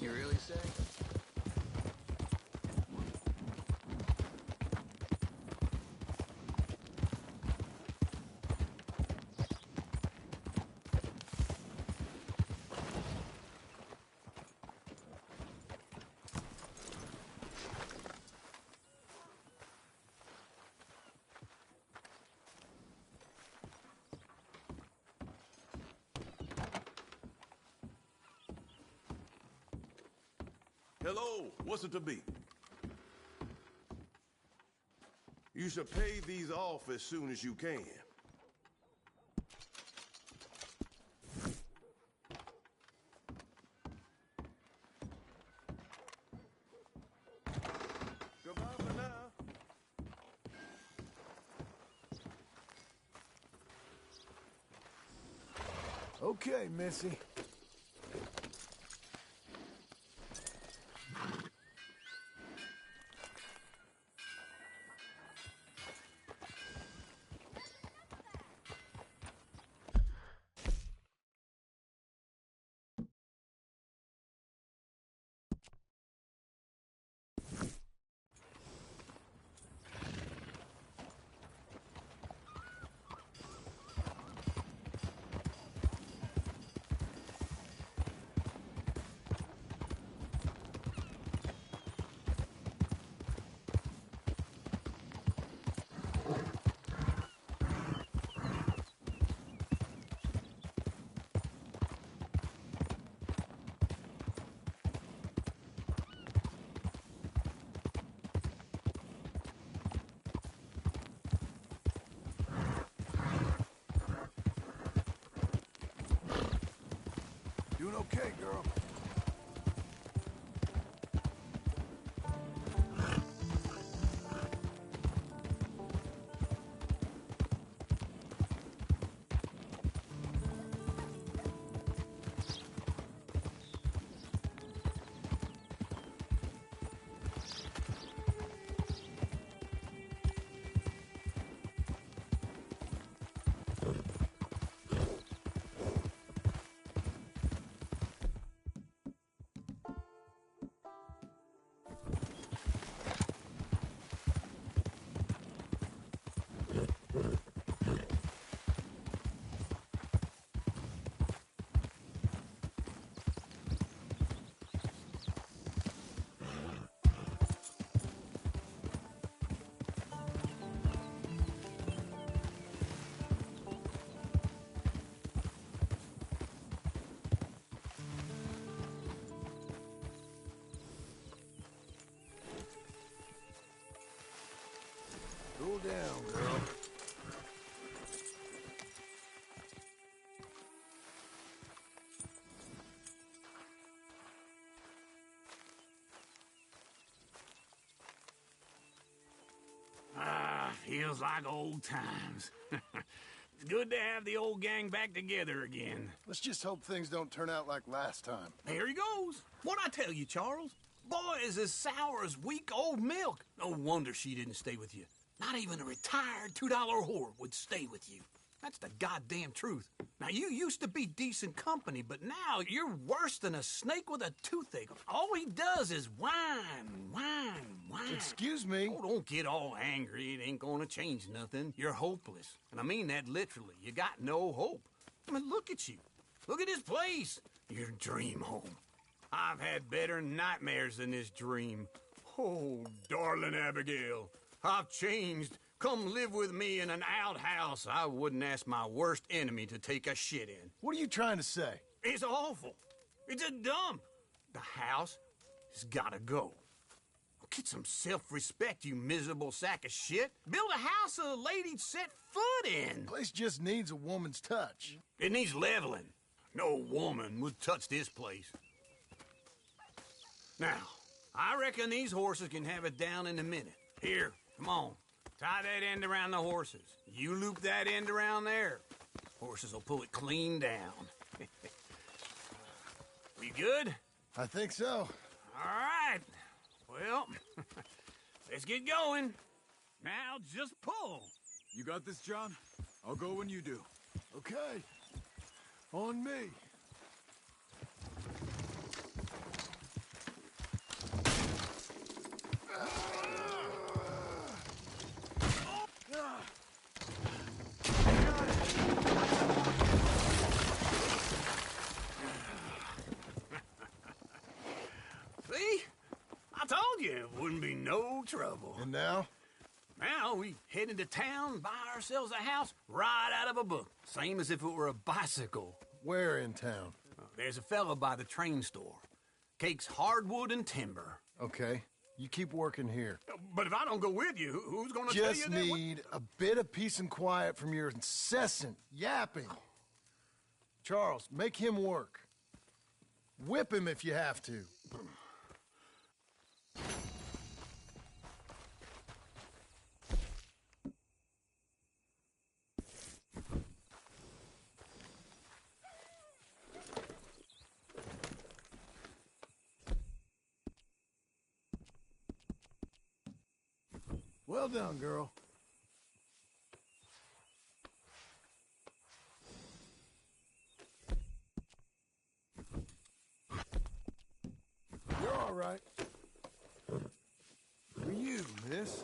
You really say? Hello, what's it to be? You should pay these off as soon as you can. Goodbye for now. Okay, Missy. Doing okay, girl. Cool down, girl. Feels like old times. It's good to have the old gang back together again. Let's just hope things don't turn out like last time. There he goes. What'd I tell you, Charles? Boy is as sour as weak old milk. No wonder she didn't stay with you. Not even a retired $2 whore would stay with you. That's the goddamn truth. Now, you used to be decent company, but now you're worse than a snake with a toothache. All he does is whine. Excuse me? Oh, don't get all angry. It ain't gonna change nothing. You're hopeless. And I mean that literally. You got no hope. I mean, look at you. Look at this place. Your dream home. I've had better nightmares than this dream. Oh, darling Abigail, I've changed. Come live with me in an outhouse I wouldn't ask my worst enemy to take a shit in. What are you trying to say? It's awful. It's a dump. The house has gotta go. Get some self-respect, you miserable sack of shit. Build a house a lady'd set foot in. Place just needs a woman's touch. It needs leveling. No woman would touch this place. Now, I reckon these horses can have it down in a minute. Here, come on. Tie that end around the horses. You loop that end around there. Horses will pull it clean down. We good? I think so. All right. Well, let's get going. Now just pull. You got this, John? I'll go when you do. Okay. On me. trouble. And now? Now we head into town, buy ourselves a house right out of a book. Same as if it were a bicycle. Where in town? There's a fella by the train store. Cakes hardwood and timber. Okay. You keep working here. But if I don't go with you, who's gonna tell you Just that? need a bit of peace and quiet from your incessant yapping. Charles, make him work. Whip him if you have to. Well done, girl. You're all right. For you, miss.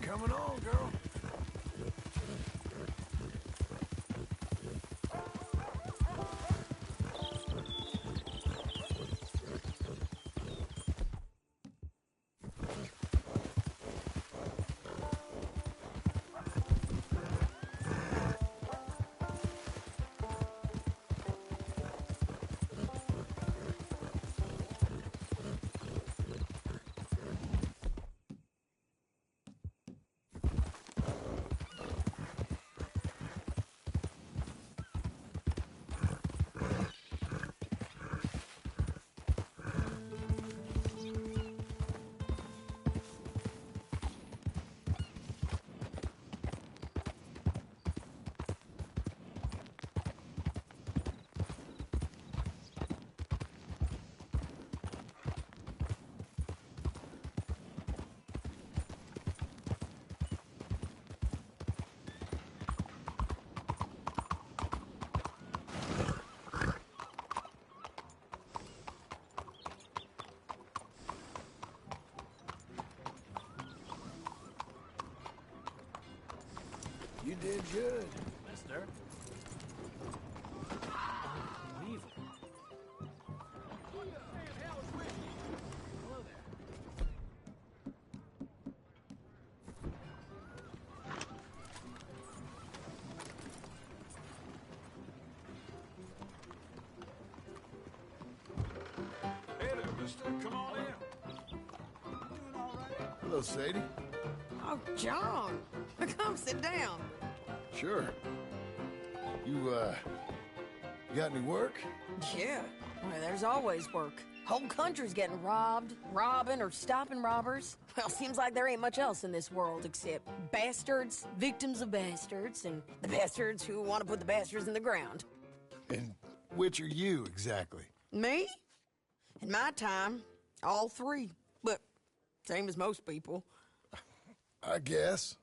Coming on, girl. You did good, mister. Unbelievable. Hey there, mister. Come on in. Hello, Sadie. Oh, John. Come sit down. Sure. You got any work? Yeah. Well, there's always work. Whole country's getting robbed, robbing, or stopping robbers. Well, seems like there ain't much else in this world except bastards, victims of bastards, and the bastards who want to put the bastards in the ground. And which are you, exactly? Me? In my time, all three. But same as most people. I guess.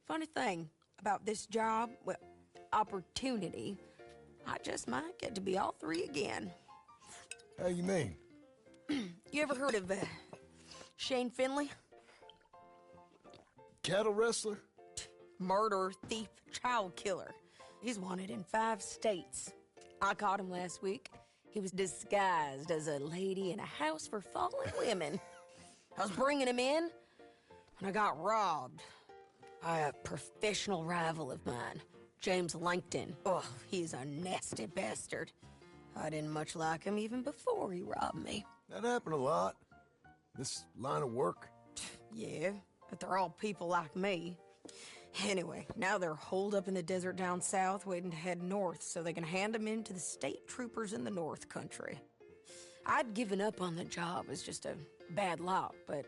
Funny thing about this job, well, opportunity, I just might get to be all three again. How you mean? You ever heard of Shane Finley? Cattle wrestler? Murderer, thief, child killer. He's wanted in 5 states. I caught him last week. He was disguised as a lady in a house for fallen women. I was bringing him in, and I got robbed by a professional rival of mine, James Langton. Oh, he's a nasty bastard. I didn't much like him even before he robbed me. That happened a lot. This line of work. Yeah, but they're all people like me. Anyway, now they're holed up in the desert down south waiting to head north so they can hand them in to the state troopers in the north country. I'd given up on the job as just a bad lot, but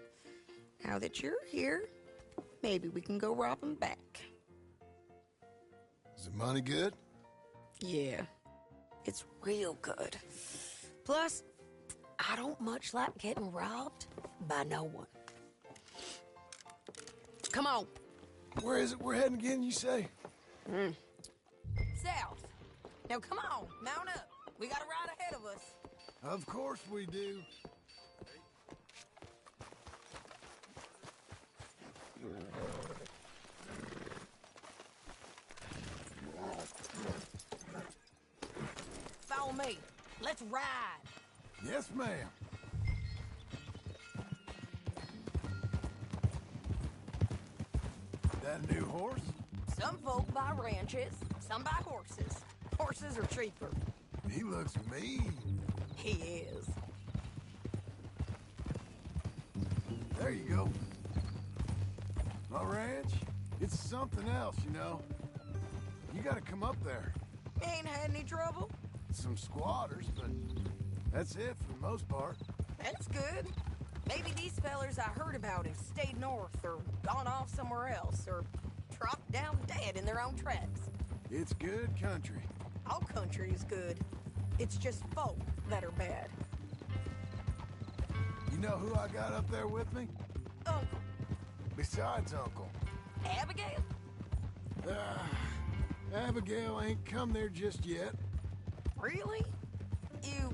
now that you're here, maybe we can go rob them back. Is the money good? Yeah, it's real good. Plus, I don't much like getting robbed by no one. Come on. Where is it we're heading again, you say? South. Now come on, mount up. We got a ride ahead of us. Of course we do. Follow me. Let's ride. Yes, ma'am. That a new horse? Some folk buy ranches, some buy horses. Horses are cheaper. He looks mean. He is. There you go. My ranch, it's something else, you know. You gotta come up there. Ain't had any trouble? Some squatters, but that's it for the most part. That's good. Maybe these fellers I heard about have stayed north or gone off somewhere else or dropped down dead in their own tracks. It's good country. All country is good. It's just folk that are bad. You know who I got up there with me? Uncle. Besides Uncle. Abigail? Abigail ain't come there just yet. Really? You,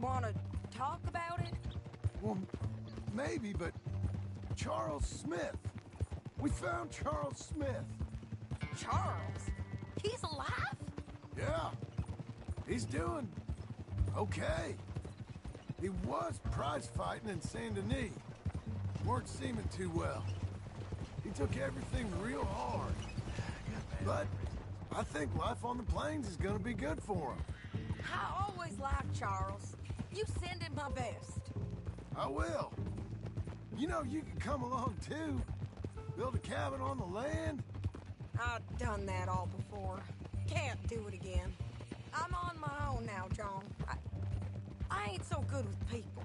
wanna talk about it? Well, maybe, but Charles Smith. We found Charles Smith. Charles? He's alive? Yeah. He's doing okay. He was prize fighting in Saint Denis. Weren't seeming too well. He took everything real hard. But I think life on the plains is gonna be good for him. I always liked Charles. You send him my best. I will. You know, you can come along too. Build a cabin on the land. I've done that all before. Can't do it again. I'm on my own now, John. I ain't so good with people.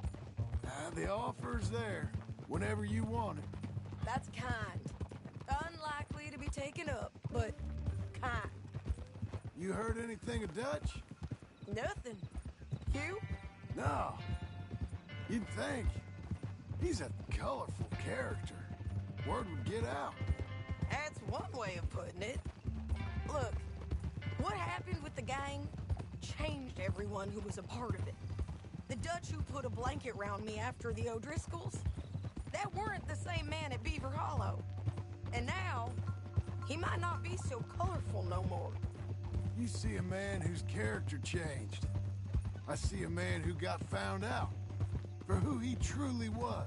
The offer's there whenever you want it. That's kind. Unlikely to be taken up, but kind. You heard anything of Dutch? Nothing. You? No. You'd think. He's a colorful character. Word would get out. That's one way of putting it. Look, what happened with the gang changed everyone who was a part of it. The Dutch who put a blanket round me after the O'Driscolls, that weren't the same man at Beaver Hollow. And now, he might not be so colorful no more. You see a man whose character changed. I see a man who got found out for who he truly was.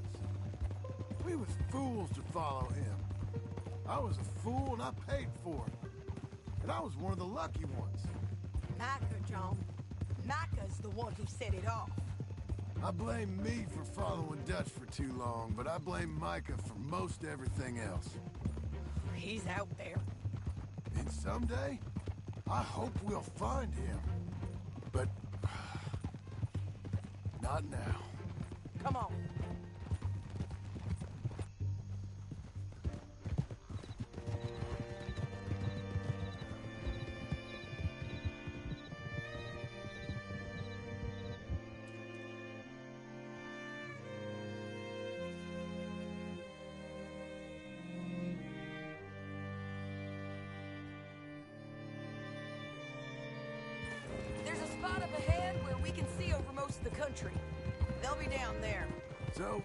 We was fools to follow him. I was a fool and I paid for it. And I was one of the lucky ones. Micah, John. Micah's the one who set it off. I blame me for following Dutch for too long, but I blame Micah for most everything else. He's out there. And someday, I hope we'll find him. But not now. Come on. There's a spot up ahead where we can see over most of the country. They'll be down there. So,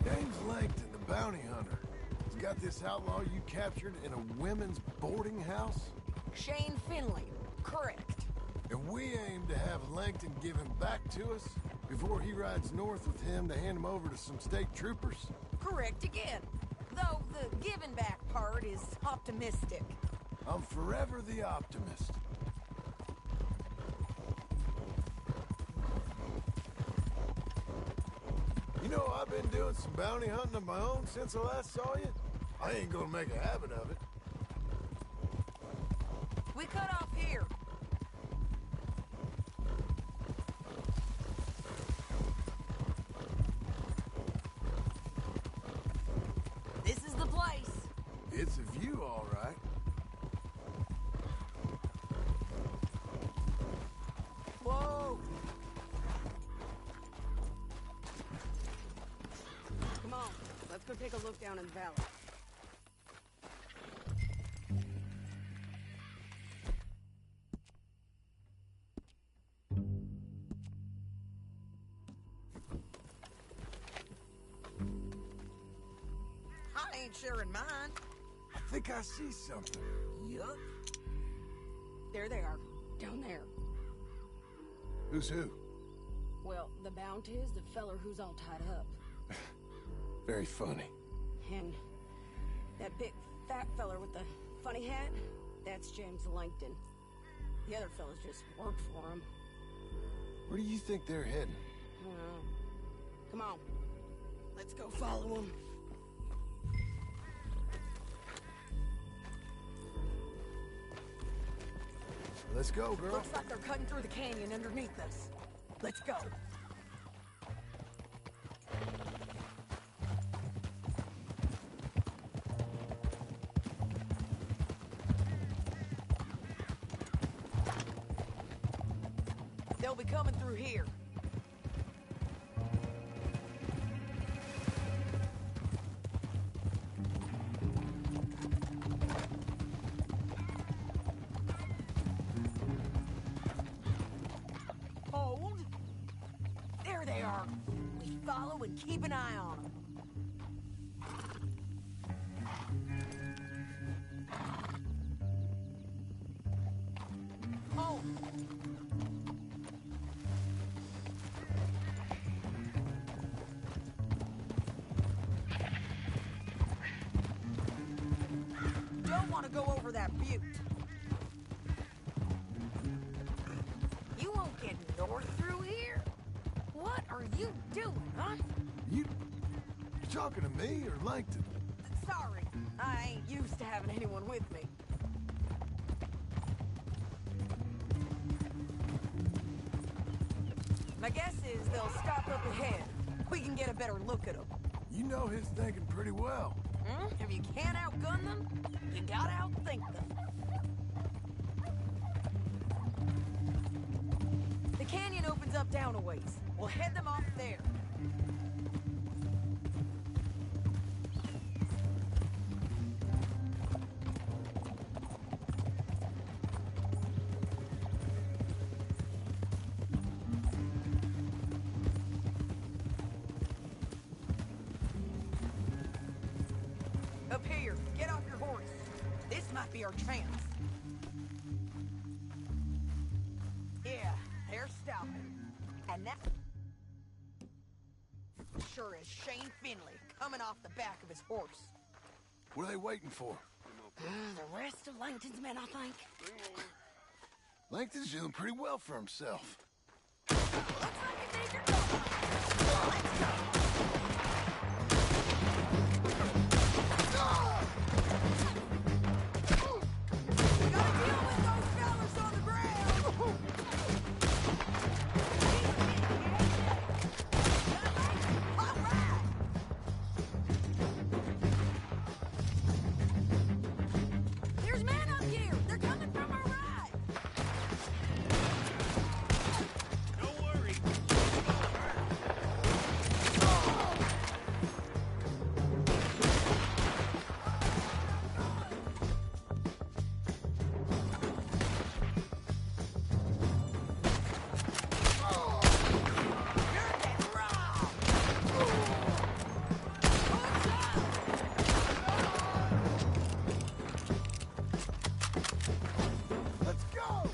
James Langton, the bounty hunter, has got this outlaw you captured in a women's boarding house? Shane Finley, correct. And we aim to have Langton give him back to us before he rides north with him to hand him over to some state troopers? Correct again. Though the giving back part is optimistic. I'm forever the optimist. You know, I've been doing some bounty hunting of my own since I last saw you. I ain't gonna make a habit of it. We cut off here. This is the place. It's a view you all right. Whoa! Come on, let's go take a look down in the valley. I ain't sharing mine. I think I see something. Yup. There they are, down there. Who's who? Well, the bounty is the feller who's all tied up. Very funny. And that big fat feller with the funny hat, that's James Langton. The other fellas just work for him. Where do you think they're heading? I don't know. Come on, let's go follow them. Let's go, girl. Looks like they're cutting through the canyon underneath us. Let's go. They'll be coming through here. Hold. There they are. We follow and keep an eye on them. Hold. Don't want to go over that butte. You won't get north through here? What are you doing, huh? You talking to me or Langton? Sorry, I ain't used to having anyone with me. My guess is they'll stop up ahead. We can get a better look at them. You know his thinking pretty well. If you can't outgun them, you gotta outthink them. The canyon opens up down a ways. We'll head them off there. Up here, get off your horse. This might be our chance. Yeah, they're stopping. And that sure is Shane Finley coming off the back of his horse. What are they waiting for? The rest of Langton's men, I think. Langton's doing pretty well for himself. There's men up here! They're coming from our right! Don't worry. Let's go!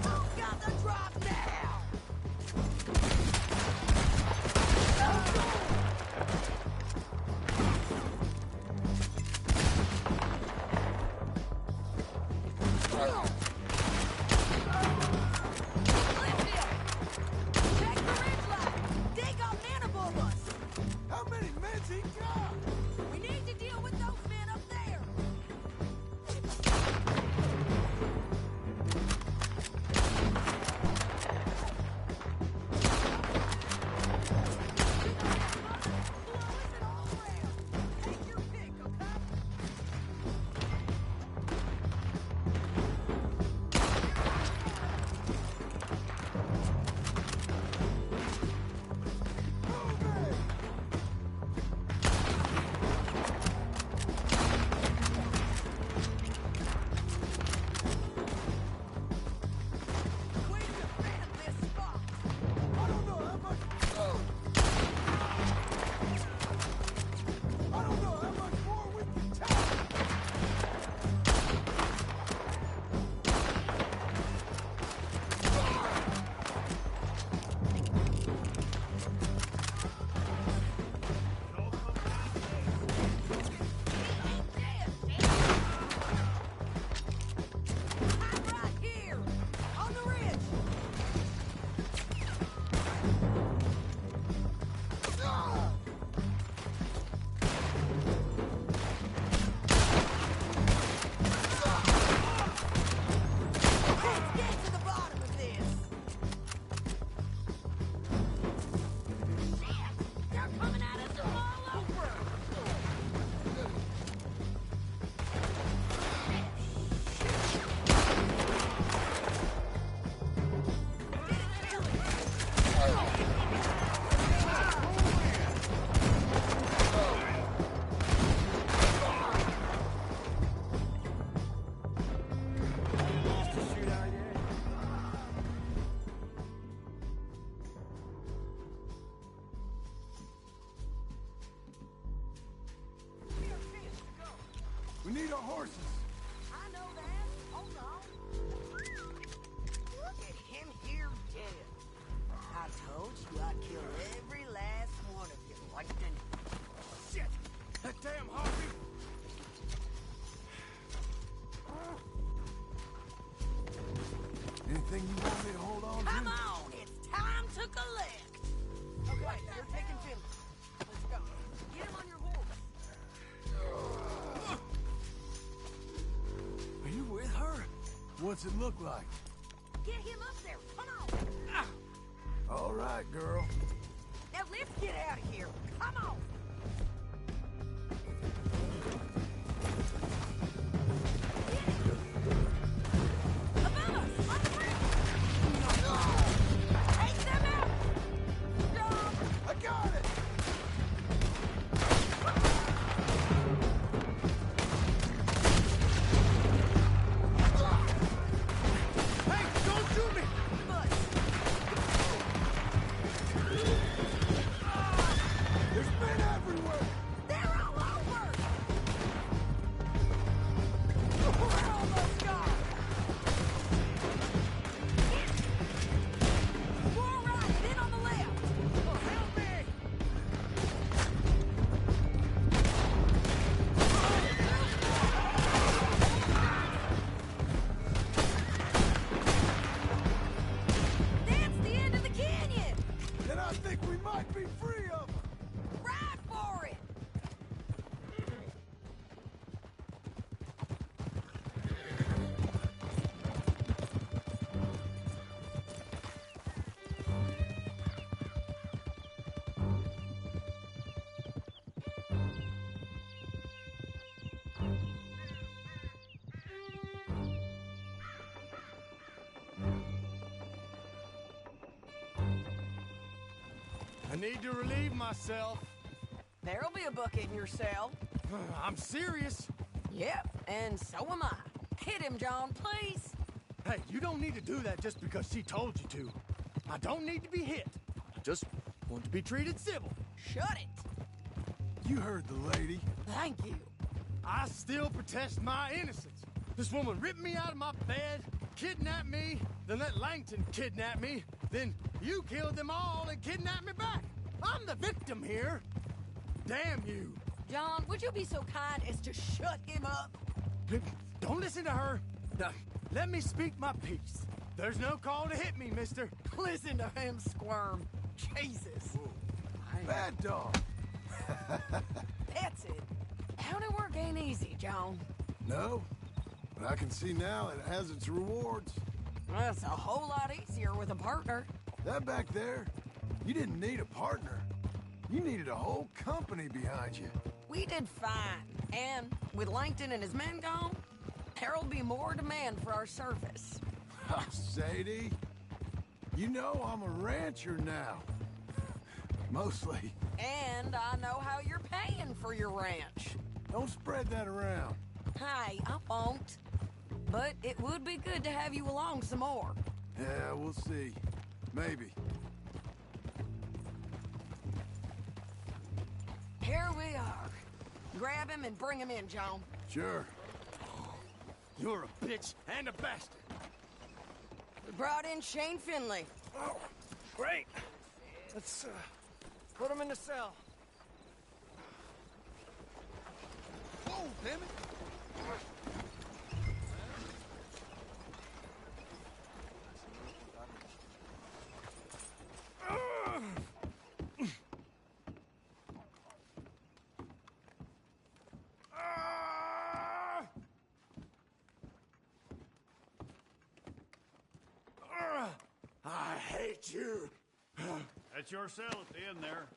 Who's got the drop now? Check the ridge line. They got man above us. We need our horses. I know that. Hold on. Look at him here dead. I told you I'd kill every last one of you, Langton. Shit! That damn harpy! Anything you want me to hold on to? Come on, it's time to collect. Okay, you're taking Finley. Let's go. Get him on your horse. Are you with her? What's it look like? Get him up there. Come on. All right, girl. Now let's get out of here. Come on. I need to relieve myself. There'll be a bucket in your cell. I'm serious. Yep, and so am I. Hit him, John, please. Hey, you don't need to do that just because she told you to. I don't need to be hit. I just want to be treated civil. Shut it. You heard the lady. Thank you. I still protest my innocence. This woman ripped me out of my bed, kidnapped me, then let Langton kidnap me, then you killed them all and kidnapped me back. I'm the victim here. Damn you. John, would you be so kind as to shut him up? Don't listen to her. Now, let me speak my piece. There's no call to hit me, mister. Listen to him squirm. Jesus. Bad dog. That's it. County work ain't easy, John. No, but I can see now it has its rewards. Well, it's a whole lot easier with a partner. That back there, you didn't need a partner. You needed a whole company behind you. We did fine. And with Langton and his men gone, there'll be more demand for our service. Sadie, you know I'm a rancher now. Mostly. And I know how you're paying for your ranch. Don't spread that around. Hey, I won't. But it would be good to have you along some more. Yeah, we'll see. Maybe. Here we are. Grab him and bring him in, John. Sure. You're a bitch and a bastard. We brought in Shane Finley. Oh, great. Let's, put him in the cell. Whoa, damn it! I hate you. That's your cell at the end there.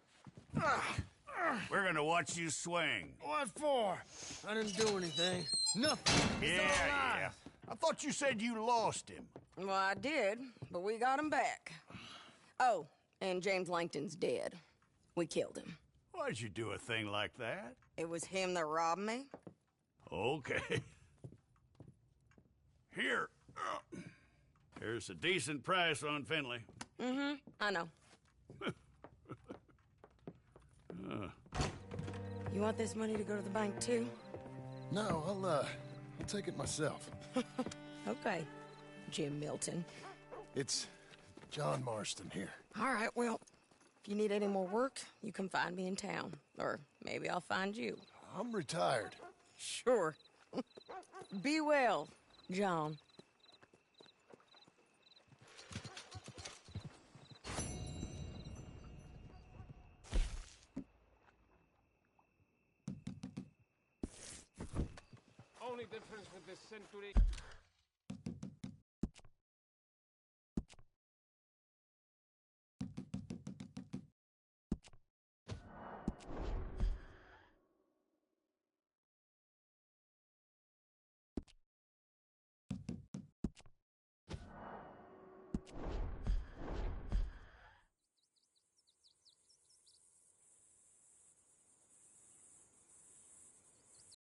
We're gonna watch you swing. What for? I didn't do anything. Nothing. It's all lies. I thought you said you lost him. Well, I did, but we got him back. Oh, and James Langton's dead. We killed him. Why'd you do a thing like that? It was him that robbed me. Okay. Here. Here's a decent price on Finley. Mm-hmm, I know. You want this money to go to the bank, too? No, I'll take it myself. Okay, Jim Milton. It's John Marston here. All right, well, if you need any more work, you can find me in town. Or maybe I'll find you. I'm retired. Sure. Be well, John. Only difference with this century,